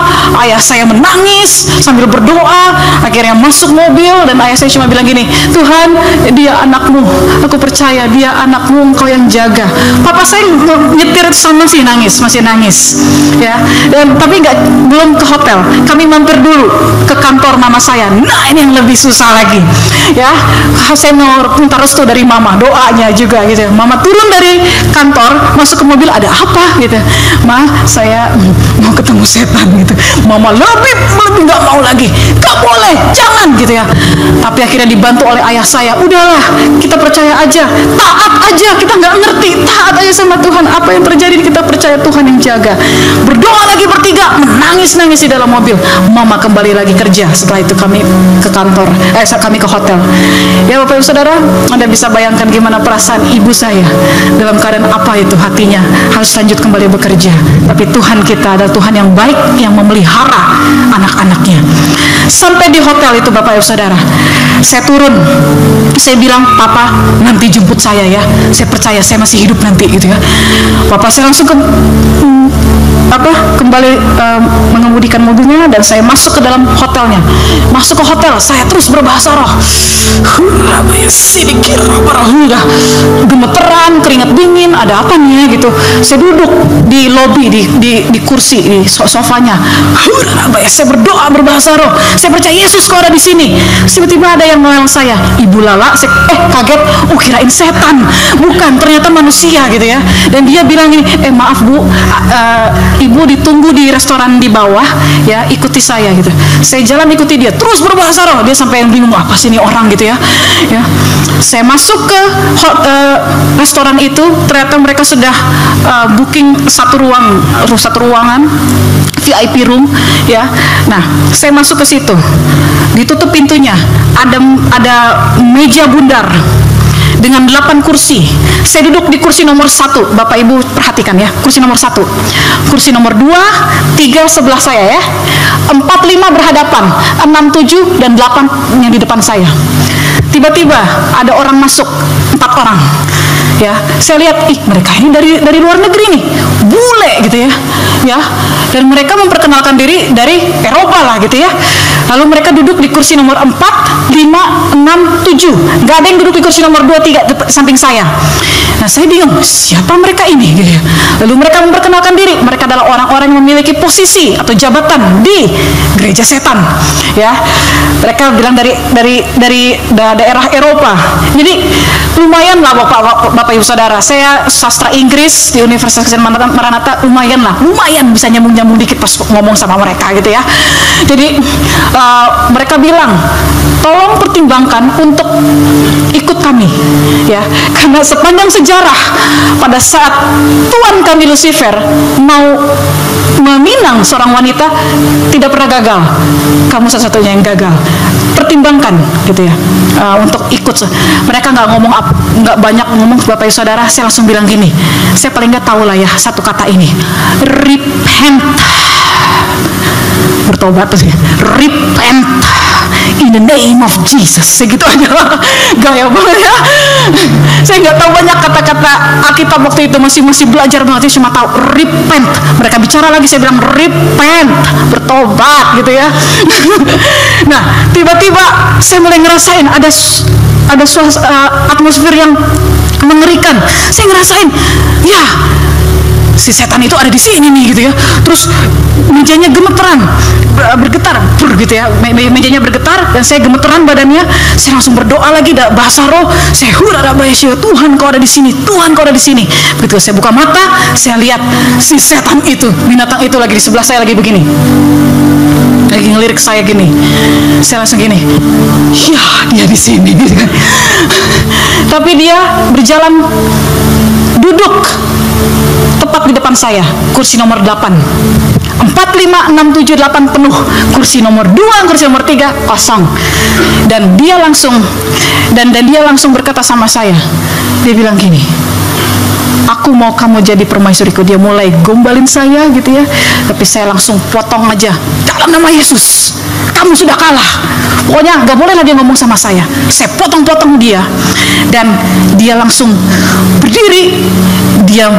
ayah saya menangis sambil berdoa, akhirnya masuk mobil dan dan ayah saya cuma bilang gini, Tuhan, dia anakmu, aku percaya dia anakmu, engkau yang jaga. Papa saya nyetir sama masih nangis ya. Dan tapi belum ke hotel, kami mampir dulu ke kantor mama saya. Nah, ini yang lebih susah lagi ya. Saya mau minta restu dari mama, doanya juga gitu. Mama turun dari kantor, masuk ke mobil, ada apa gitu. Ma, saya mau ketemu setan gitu. Mama lebih nggak mau lagi, nggak boleh, jangan gitu ya. Tapi akhirnya dibantu oleh ayah saya, udahlah kita percaya aja, taat aja, kita nggak ngerti, taat aja sama Tuhan. Apa yang terjadi kita percaya Tuhan yang jaga. Berdoa lagi bertiga, menangis di dalam mobil. Mama kembali lagi kerja. Setelah itu kami ke kantor, kami ke hotel ya. Bapak Ibu Saudara, Anda bisa bayangkan gimana perasaan ibu saya dalam keadaan apa itu, hatinya harus lanjut kembali bekerja. Tapi Tuhan kita adalah Tuhan yang baik, yang memelihara anak-anaknya. Sampai di hotel itu Bapak Ibu Saudara, saya turun, saya bilang, Papa nanti jemput saya ya, saya percaya saya masih hidup nanti gitu ya. Papa saya langsung kembali mengemudikan mobilnya, dan saya masuk ke dalam hotelnya. Masuk ke hotel, saya terus berbahasa roh. Gemeteran, keringat dingin, ada apa nih ya gitu. Saya duduk di lobi, di kursi, di sofanya. Saya berdoa berbahasa roh. Saya percaya Yesus kau ada di sini. Tiba-tiba ada yang menolong saya. Ibu Lala, saya kaget. Kirain setan, bukan, ternyata manusia gitu ya. Dan dia bilang gini, maaf Bu, ibu ditunggu di restoran di bawah ya, ikuti saya gitu. Saya jalan ikuti dia, terus berbahasa roh. Dia sampai yang bingung, apa sih ini orang gitu ya. Saya masuk ke restoran itu, ternyata mereka sudah booking satu ruangan VIP room ya. Nah, saya masuk ke situ, ditutup pintunya, ada meja bundar dengan 8 kursi. Saya duduk di kursi nomor 1. Bapak Ibu perhatikan ya, kursi nomor 1. Kursi nomor 2, 3 sebelah saya ya. 4, 5 berhadapan, 6, 7 dan 8 yang di depan saya. Tiba-tiba ada orang masuk, 4 orang. Ya, saya lihat, mereka ini dari luar negeri nih, bule gitu ya. Ya, dan mereka memperkenalkan diri dari Eropa lah gitu ya. Lalu mereka duduk di kursi nomor 4, 5, 6, 7. Gak ada yang duduk di kursi nomor 2, 3 samping saya. Nah, saya bingung, siapa mereka ini gitu ya. Lalu mereka memperkenalkan diri, mereka adalah orang-orang yang memiliki posisi atau jabatan di gereja setan. Ya, mereka bilang dari daerah Eropa. Jadi lumayan lah Bapak Ibu Saudara. Saya sastra Inggris di Universitas Kristen Maranatha, lumayan bisa nyambung dikit pas ngomong sama mereka gitu ya. Jadi mereka bilang, tolong pertimbangkan untuk ikut kami ya, karena sepanjang sejarah pada saat Tuan kami Lucifer mau meminang seorang wanita tidak pernah gagal. Kamu satu-satunya yang gagal. Pertimbangkan gitu ya, untuk ikut. Mereka nggak banyak ngomong Bapak Ibu Saudara. Saya langsung bilang gini, saya paling nggak tahu lah ya satu kata ini, repent, bertobat tuh sih, repent in the name of Jesus. Segitu aja lah, gaya banget ya. Saya nggak tahu banyak kata-kata Alkitab waktu itu, masih belajar banget, cuma tahu repent. Mereka bicara lagi, saya bilang repent, bertobat gitu ya. Nah, tiba-tiba saya mulai ngerasain ada atmosfer yang mengerikan. Saya ngerasain, ya si setan itu ada di sini nih gitu ya. Terus mejanya gemeteran, bergetar gitu ya. Mejanya bergetar dan saya gemeteran badannya. Saya langsung berdoa lagi, bahasa roh. Saya Tuhan kau ada di sini, Tuhan kau ada di sini. Begitu saya buka mata, saya lihat si setan itu, binatang itu lagi di sebelah saya, lagi begini, lagi ngelirik saya gini. Saya langsung gini, ya dia di sini gitu kan. Tapi dia berjalan, duduk tepat di depan saya, kursi nomor 8. 4, 5, 6, 7, 8 penuh. Kursi nomor 2, kursi nomor 3 kosong. Dan dia langsung berkata sama saya. Dia bilang gini, aku mau kamu jadi permaisuriku. Dia mulai gombalin saya gitu ya. Tapi saya langsung potong aja, dalam nama Yesus kamu sudah kalah. Pokoknya gak boleh lah dia ngomong sama saya. Saya potong-potong dia. Dan dia langsung berdiri. Dia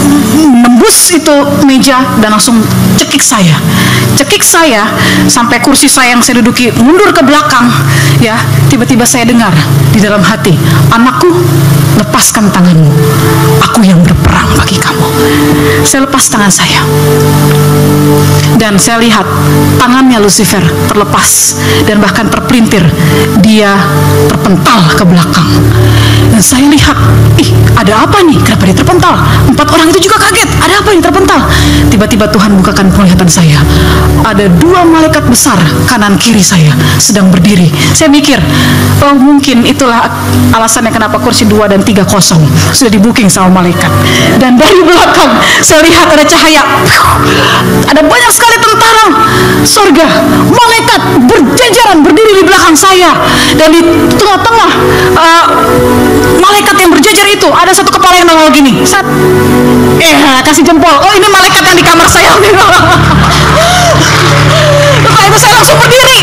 menembus itu meja dan langsung cekik saya sampai kursi saya yang saya duduki mundur ke belakang. Ya, tiba-tiba saya dengar di dalam hati, anakku, lepaskan tanganmu, aku yang berperang bagi kamu. Saya lepas tangan saya dan saya lihat tangannya Lucifer terlepas dan bahkan terpelintir, dia terpental ke belakang. Dan saya lihat, ada apa nih? Kenapa dia terpental? 4 orang itu juga kaget, ada apa yang terpental? Tiba-tiba Tuhan bukakan penglihatan saya, ada 2 malaikat besar kanan kiri saya sedang berdiri. Saya mikir, oh mungkin itulah alasannya kenapa kursi 2 dan 3 kosong, sudah di booking sama malaikat. Dan dari belakang saya lihat ada cahaya, ada banyak sekali tentara surga, malaikat berjajaran berdiri di belakang saya. Dan di tengah-tengah malaikat yang berjajar itu ada satu kepala yang nongol gini, kasih jempol, oh ini malaikat yang di kamar saya. Setelah itu saya langsung berdiri.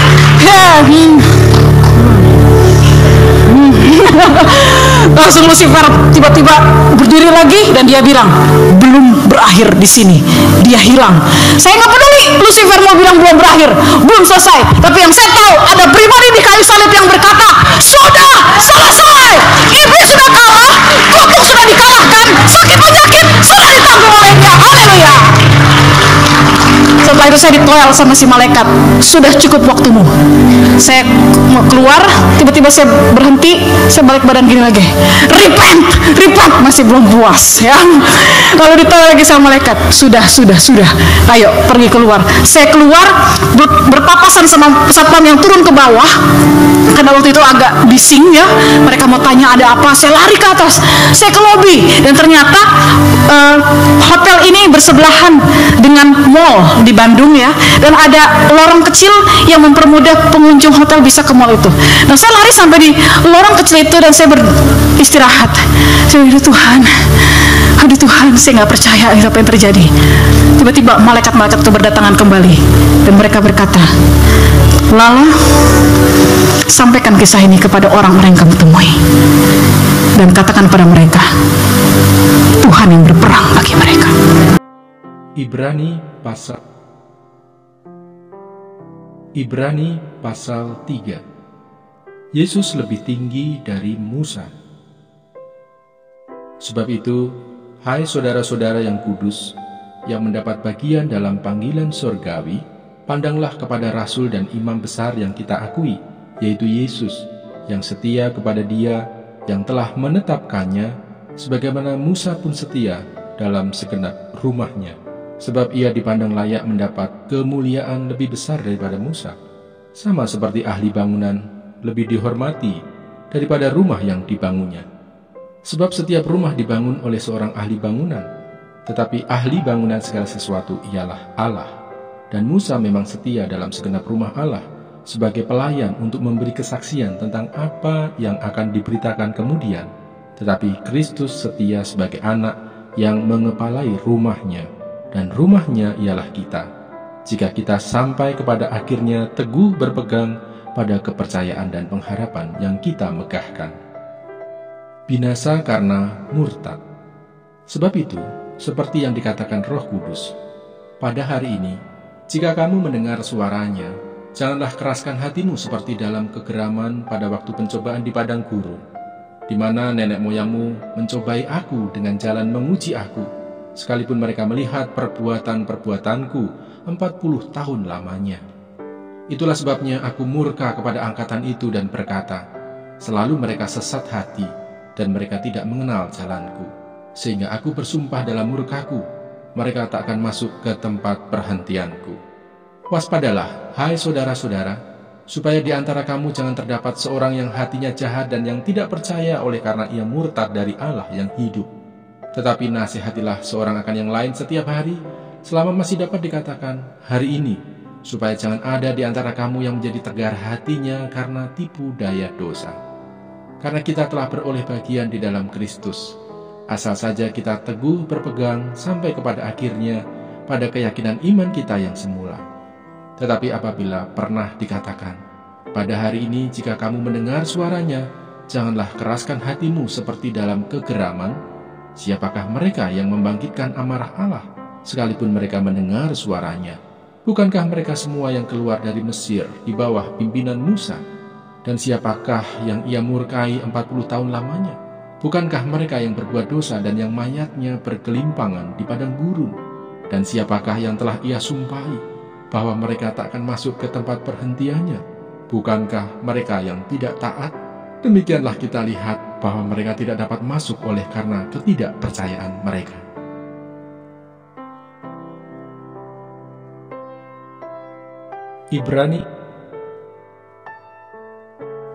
Langsung Lucifer tiba-tiba berdiri lagi dan dia bilang, belum berakhir di sini, dia hilang. Saya nggak peduli Lucifer mau bilang belum berakhir, belum selesai. Tapi yang saya tahu, ada pribadi di kayu salib yang berkata, sudah selesai, iblis sudah kalah, kutuk sudah dikalahkan, sakit penyakit sudah ditanggung olehnya. Haleluya. Setelah itu saya ditoel sama si malaikat, sudah cukup waktumu. Saya mau keluar, tiba-tiba saya berhenti, saya balik badan gini lagi, repent, masih belum puas ya. Lalu ditoel lagi sama malaikat, sudah, ayo pergi keluar. Saya keluar, berpapasan sama satpam yang turun ke bawah, karena waktu itu agak bising ya, mereka mau tanya ada apa. Saya lari ke atas, saya ke lobi, dan ternyata hotel ini bersebelahan dengan mall di Bandung ya, dan ada lorong kecil yang mempermudah pengunjung hotel bisa ke mall itu. Nah, saya lari sampai di lorong kecil itu dan saya beristirahat. Saya bilang, Tuhan, saya nggak percaya apa yang terjadi. Tiba-tiba malaikat-malaikat itu berdatangan kembali dan mereka berkata, Lala, sampaikan kisah ini kepada orang-orang yang kamu temui dan katakan pada mereka, Tuhan yang berperang bagi mereka. Ibrani pasal 3. Yesus lebih tinggi dari Musa. Sebab itu, hai saudara-saudara yang kudus, yang mendapat bagian dalam panggilan surgawi, pandanglah kepada Rasul dan Imam besar yang kita akui, yaitu Yesus, yang setia kepada Dia yang telah menetapkannya, sebagaimana Musa pun setia dalam segenap rumahnya. Sebab ia dipandang layak mendapat kemuliaan lebih besar daripada Musa, sama seperti ahli bangunan lebih dihormati daripada rumah yang dibangunnya. Sebab setiap rumah dibangun oleh seorang ahli bangunan, tetapi ahli bangunan segala sesuatu ialah Allah. Dan Musa memang setia dalam segenap rumah Allah sebagai pelayan untuk memberi kesaksian tentang apa yang akan diberitakan kemudian. Tetapi Kristus setia sebagai anak yang mengepalai rumahnya, dan rumahnya ialah kita, jika kita sampai kepada akhirnya teguh berpegang pada kepercayaan dan pengharapan yang kita megahkan. Binasa karena murtad. Sebab itu, seperti yang dikatakan Roh Kudus, pada hari ini, jika kamu mendengar suaranya, janganlah keraskan hatimu seperti dalam kegeraman pada waktu pencobaan di padang gurun, di mana nenek moyangmu mencobai aku dengan jalan menguji aku, sekalipun mereka melihat perbuatan-perbuatanku 40 tahun lamanya. Itulah sebabnya aku murka kepada angkatan itu dan berkata, selalu mereka sesat hati, dan mereka tidak mengenal jalanku. Sehingga aku bersumpah dalam murkaku, mereka tak akan masuk ke tempat perhentianku. Waspadalah, hai saudara-saudara, supaya di antara kamu jangan terdapat seorang yang hatinya jahat dan yang tidak percaya oleh karena ia murtad dari Allah yang hidup. Tetapi nasihatilah seorang akan yang lain setiap hari, selama masih dapat dikatakan hari ini, supaya jangan ada di antara kamu yang menjadi tegar hatinya karena tipu daya dosa. Karena kita telah beroleh bagian di dalam Kristus, asal saja kita teguh berpegang sampai kepada akhirnya pada keyakinan iman kita yang semula. Tetapi apabila pernah dikatakan, pada hari ini jika kamu mendengar suaranya, janganlah keraskan hatimu seperti dalam kegeraman, Siapakah mereka yang membangkitkan amarah Allah, sekalipun mereka mendengar suaranya? Bukankah mereka semua yang keluar dari Mesir di bawah pimpinan Musa? Dan siapakah yang ia murkai 40 tahun lamanya? Bukankah mereka yang berbuat dosa dan yang mayatnya bergelimpangan di padang gurun? Dan siapakah yang telah ia sumpahi bahwa mereka tak akan masuk ke tempat perhentiannya? Bukankah mereka yang tidak taat? Demikianlah kita lihat bahwa mereka tidak dapat masuk oleh karena ketidakpercayaan mereka.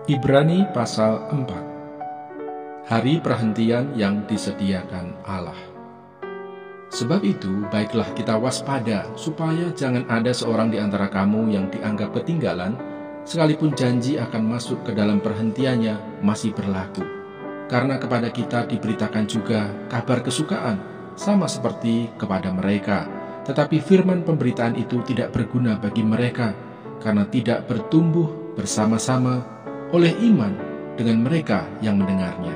Ibrani pasal 4. Hari perhentian yang disediakan Allah. Sebab itu, baiklah kita waspada, supaya jangan ada seorang di antara kamu yang dianggap ketinggalan, sekalipun janji akan masuk ke dalam perhentiannya masih berlaku. Karena kepada kita diberitakan juga kabar kesukaan, sama seperti kepada mereka. Tetapi firman pemberitaan itu tidak berguna bagi mereka, karena tidak bertumbuh bersama-sama oleh iman dengan mereka yang mendengarnya.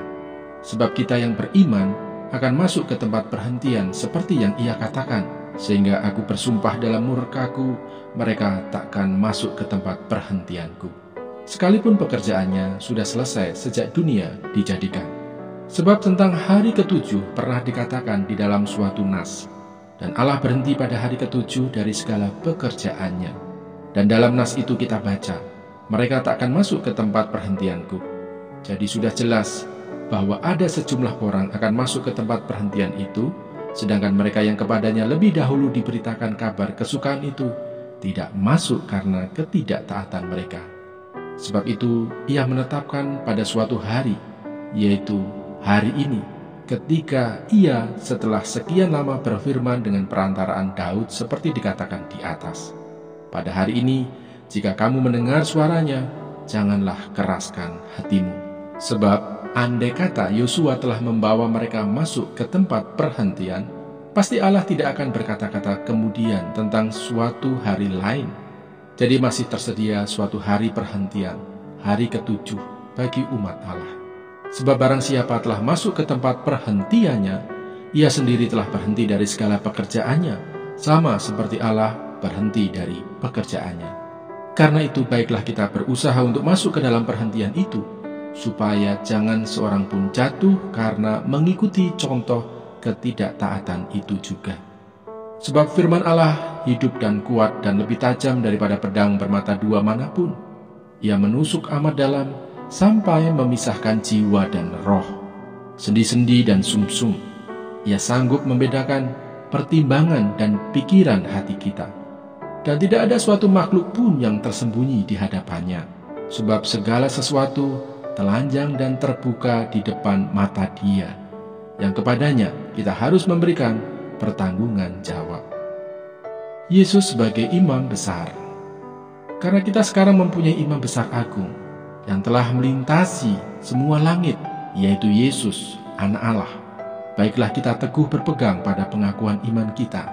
Sebab kita yang beriman akan masuk ke tempat perhentian seperti yang ia katakan, sehingga aku bersumpah dalam murkaku, mereka takkan masuk ke tempat perhentianku. Sekalipun pekerjaannya sudah selesai sejak dunia dijadikan. Sebab tentang hari ketujuh pernah dikatakan di dalam suatu nas, dan Allah berhenti pada hari ketujuh dari segala pekerjaannya. Dan dalam nas itu kita baca, mereka tak akan masuk ke tempat perhentianku. Jadi sudah jelas bahwa ada sejumlah orang akan masuk ke tempat perhentian itu, sedangkan mereka yang kepadanya lebih dahulu diberitakan kabar kesukaan itu tidak masuk karena ketidaktaatan mereka. Sebab itu ia menetapkan pada suatu hari, yaitu hari ini, ketika ia setelah sekian lama berfirman dengan perantaraan Daud seperti dikatakan di atas. Pada hari ini, jika kamu mendengar suaranya, janganlah keraskan hatimu. Sebab andai kata Yosua telah membawa mereka masuk ke tempat perhentian, pasti Allah tidak akan berkata-kata kemudian tentang suatu hari lain. Jadi masih tersedia suatu hari perhentian, hari ketujuh bagi umat Allah. Sebab barang siapa telah masuk ke tempat perhentiannya, ia sendiri telah berhenti dari segala pekerjaannya, sama seperti Allah berhenti dari pekerjaannya. Karena itu baiklah kita berusaha untuk masuk ke dalam perhentian itu, supaya jangan seorang pun jatuh karena mengikuti contoh ketidaktaatan itu juga. Sebab firman Allah hidup dan kuat dan lebih tajam daripada pedang bermata dua manapun. Ia menusuk amat dalam sampai memisahkan jiwa dan roh, sendi-sendi dan sumsum. Ia sanggup membedakan pertimbangan dan pikiran hati kita. Dan tidak ada suatu makhluk pun yang tersembunyi di hadapannya, sebab segala sesuatu telanjang dan terbuka di depan mata Dia, yang kepadanya kita harus memberikan pertanggungan jawab. Yesus sebagai imam besar. Karena kita sekarang mempunyai imam besar agung yang telah melintasi semua langit, yaitu Yesus, Anak Allah. Baiklah kita teguh berpegang pada pengakuan iman kita.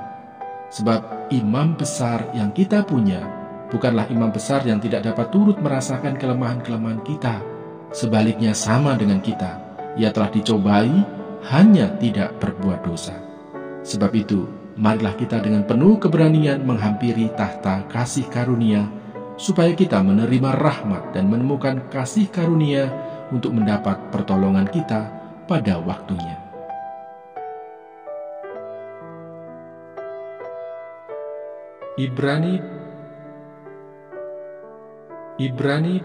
Sebab imam besar yang kita punya bukanlah imam besar yang tidak dapat turut merasakan kelemahan-kelemahan kita. Sebaliknya sama dengan kita, ia telah dicobai, hanya tidak berbuat dosa. Sebab itu, marilah kita dengan penuh keberanian menghampiri tahta kasih karunia, supaya kita menerima rahmat dan menemukan kasih karunia untuk mendapat pertolongan kita pada waktunya. Ibrani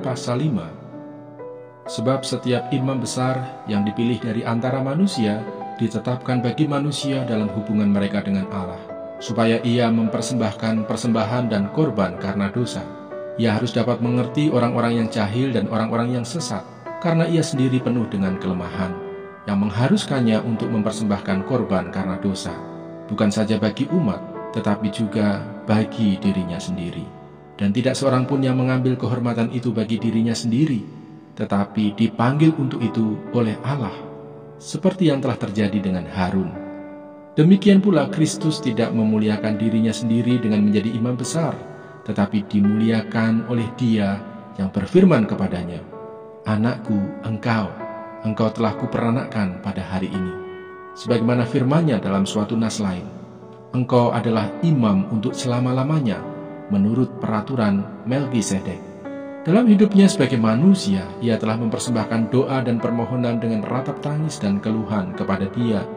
pasal 5. Sebab setiap imam besar yang dipilih dari antara manusia ditetapkan bagi manusia dalam hubungan mereka dengan Allah, supaya ia mempersembahkan persembahan dan korban karena dosa. Ia harus dapat mengerti orang-orang yang jahil dan orang-orang yang sesat, karena ia sendiri penuh dengan kelemahan, yang mengharuskannya untuk mempersembahkan korban karena dosa, bukan saja bagi umat, tetapi juga bagi dirinya sendiri. Dan tidak seorang pun yang mengambil kehormatan itu bagi dirinya sendiri, tetapi dipanggil untuk itu oleh Allah, seperti yang telah terjadi dengan Harun. Demikian pula Kristus tidak memuliakan dirinya sendiri dengan menjadi imam besar, tetapi dimuliakan oleh Dia yang berfirman kepadanya, "Anakku, engkau telah kuperanakkan pada hari ini." sebagaimana firman-Nya dalam suatu nas lain, "Engkau adalah imam untuk selama-lamanya, menurut peraturan Melkisedek." Dalam hidupnya sebagai manusia, ia telah mempersembahkan doa dan permohonan dengan ratap tangis dan keluhan kepada Dia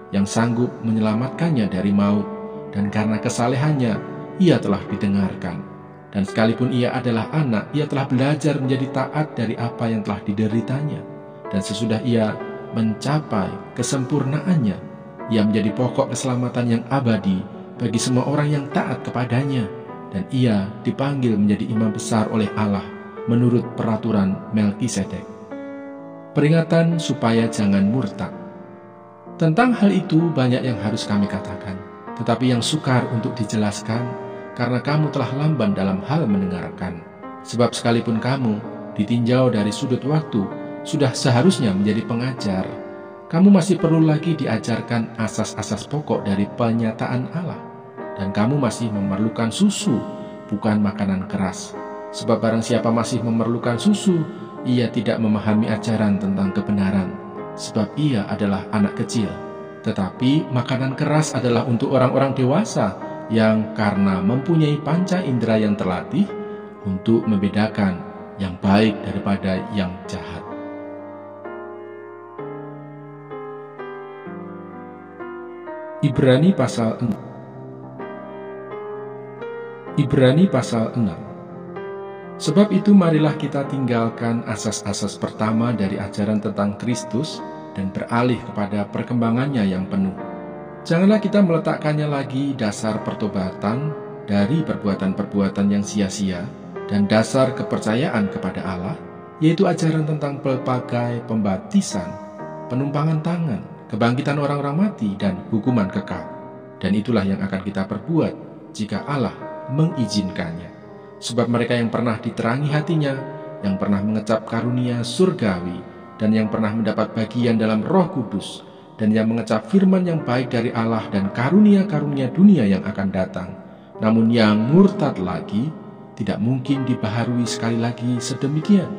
yang sanggup menyelamatkannya dari maut, dan karena kesalehannya, ia telah didengarkan. Dan sekalipun ia adalah anak, ia telah belajar menjadi taat dari apa yang telah dideritanya. Dan sesudah ia mencapai kesempurnaannya, ia menjadi pokok keselamatan yang abadi bagi semua orang yang taat kepadanya. Dan ia dipanggil menjadi imam besar oleh Allah menurut peraturan Melkisedek. Peringatan supaya jangan murtad. Tentang hal itu banyak yang harus kami katakan, tetapi yang sukar untuk dijelaskan, karena kamu telah lamban dalam hal mendengarkan. Sebab sekalipun kamu ditinjau dari sudut waktu, sudah seharusnya menjadi pengajar, kamu masih perlu lagi diajarkan asas-asas pokok dari penyataan Allah. Dan kamu masih memerlukan susu, bukan makanan keras. Sebab barang siapa masih memerlukan susu, ia tidak memahami ajaran tentang kebenaran, sebab ia adalah anak kecil. Tetapi makanan keras adalah untuk orang-orang dewasa, yang karena mempunyai panca indera yang terlatih untuk membedakan yang baik daripada yang jahat. Ibrani pasal 6. Sebab itu marilah kita tinggalkan asas-asas pertama dari ajaran tentang Kristus dan beralih kepada perkembangannya yang penuh. Janganlah kita meletakkannya lagi dasar pertobatan dari perbuatan-perbuatan yang sia-sia dan dasar kepercayaan kepada Allah, yaitu ajaran tentang pelbagai pembaptisan, penumpangan tangan, kebangkitan orang-orang mati, dan hukuman kekal. Dan itulah yang akan kita perbuat jika Allah mengizinkannya. Sebab mereka yang pernah diterangi hatinya, yang pernah mengecap karunia surgawi, dan yang pernah mendapat bagian dalam Roh Kudus, dan yang mengecap firman yang baik dari Allah dan karunia-karunia dunia yang akan datang. Namun yang murtad lagi, tidak mungkin dibaharui sekali lagi sedemikian,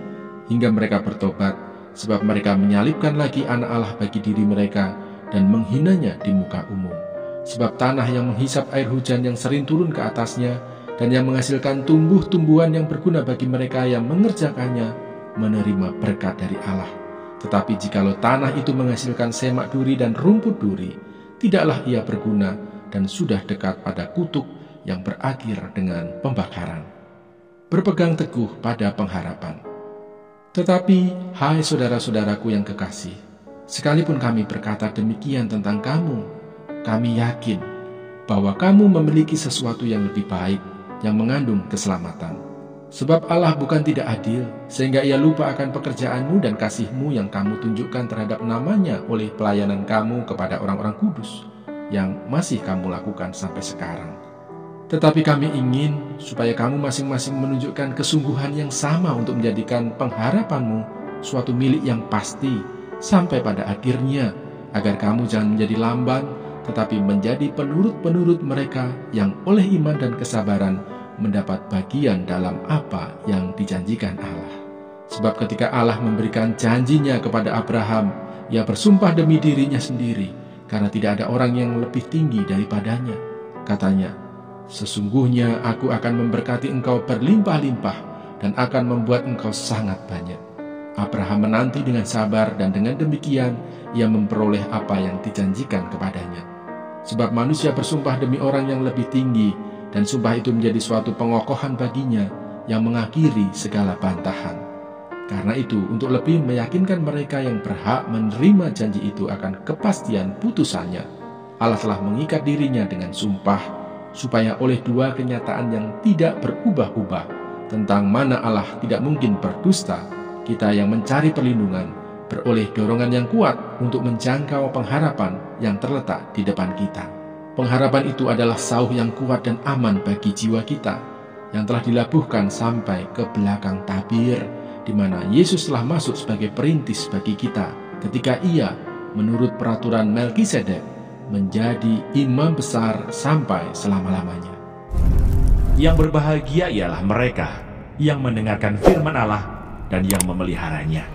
hingga mereka bertobat, sebab mereka menyalibkan lagi anak Allah bagi diri mereka, dan menghinanya di muka umum. Sebab tanah yang menghisap air hujan yang sering turun ke atasnya, dan yang menghasilkan tumbuh-tumbuhan yang berguna bagi mereka yang mengerjakannya, menerima berkat dari Allah. Tetapi jikalau tanah itu menghasilkan semak duri dan rumput duri, tidaklah ia berguna dan sudah dekat pada kutuk yang berakhir dengan pembakaran. Berpegang teguh pada pengharapan. Tetapi, hai saudara-saudaraku yang kekasih, sekalipun kami berkata demikian tentang kamu, kami yakin bahwa kamu memiliki sesuatu yang lebih baik, yang mengandung keselamatan. Sebab Allah bukan tidak adil, sehingga ia lupa akan pekerjaanmu dan kasihmu yang kamu tunjukkan terhadap namanya oleh pelayanan kamu kepada orang-orang kudus, yang masih kamu lakukan sampai sekarang. Tetapi kami ingin supaya kamu masing-masing menunjukkan kesungguhan yang sama untuk menjadikan pengharapanmu suatu milik yang pasti, sampai pada akhirnya, agar kamu jangan menjadi lamban, tetapi menjadi penurut-penurut mereka yang oleh iman dan kesabaran mendapat bagian dalam apa yang dijanjikan Allah. Sebab ketika Allah memberikan janjinya kepada Abraham, ia bersumpah demi dirinya sendiri, karena tidak ada orang yang lebih tinggi daripadanya. Katanya, "Sesungguhnya aku akan memberkati engkau berlimpah-limpah dan akan membuat engkau sangat banyak." Abraham menanti dengan sabar, dan dengan demikian ia memperoleh apa yang dijanjikan kepadanya. Sebab manusia bersumpah demi orang yang lebih tinggi, dan sumpah itu menjadi suatu pengokohan baginya yang mengakhiri segala bantahan. Karena itu, untuk lebih meyakinkan mereka yang berhak menerima janji itu akan kepastian putusannya, Allah telah mengikat dirinya dengan sumpah, supaya oleh dua kenyataan yang tidak berubah-ubah tentang mana Allah tidak mungkin berdusta, kita yang mencari perlindungan beroleh dorongan yang kuat untuk menjangkau pengharapan yang terletak di depan kita. Pengharapan itu adalah sauh yang kuat dan aman bagi jiwa kita, yang telah dilabuhkan sampai ke belakang tabir, di mana Yesus telah masuk sebagai perintis bagi kita ketika ia, menurut peraturan Melkisedek, menjadi imam besar sampai selama-lamanya. Yang berbahagia ialah mereka yang mendengarkan firman Allah dan yang memeliharanya.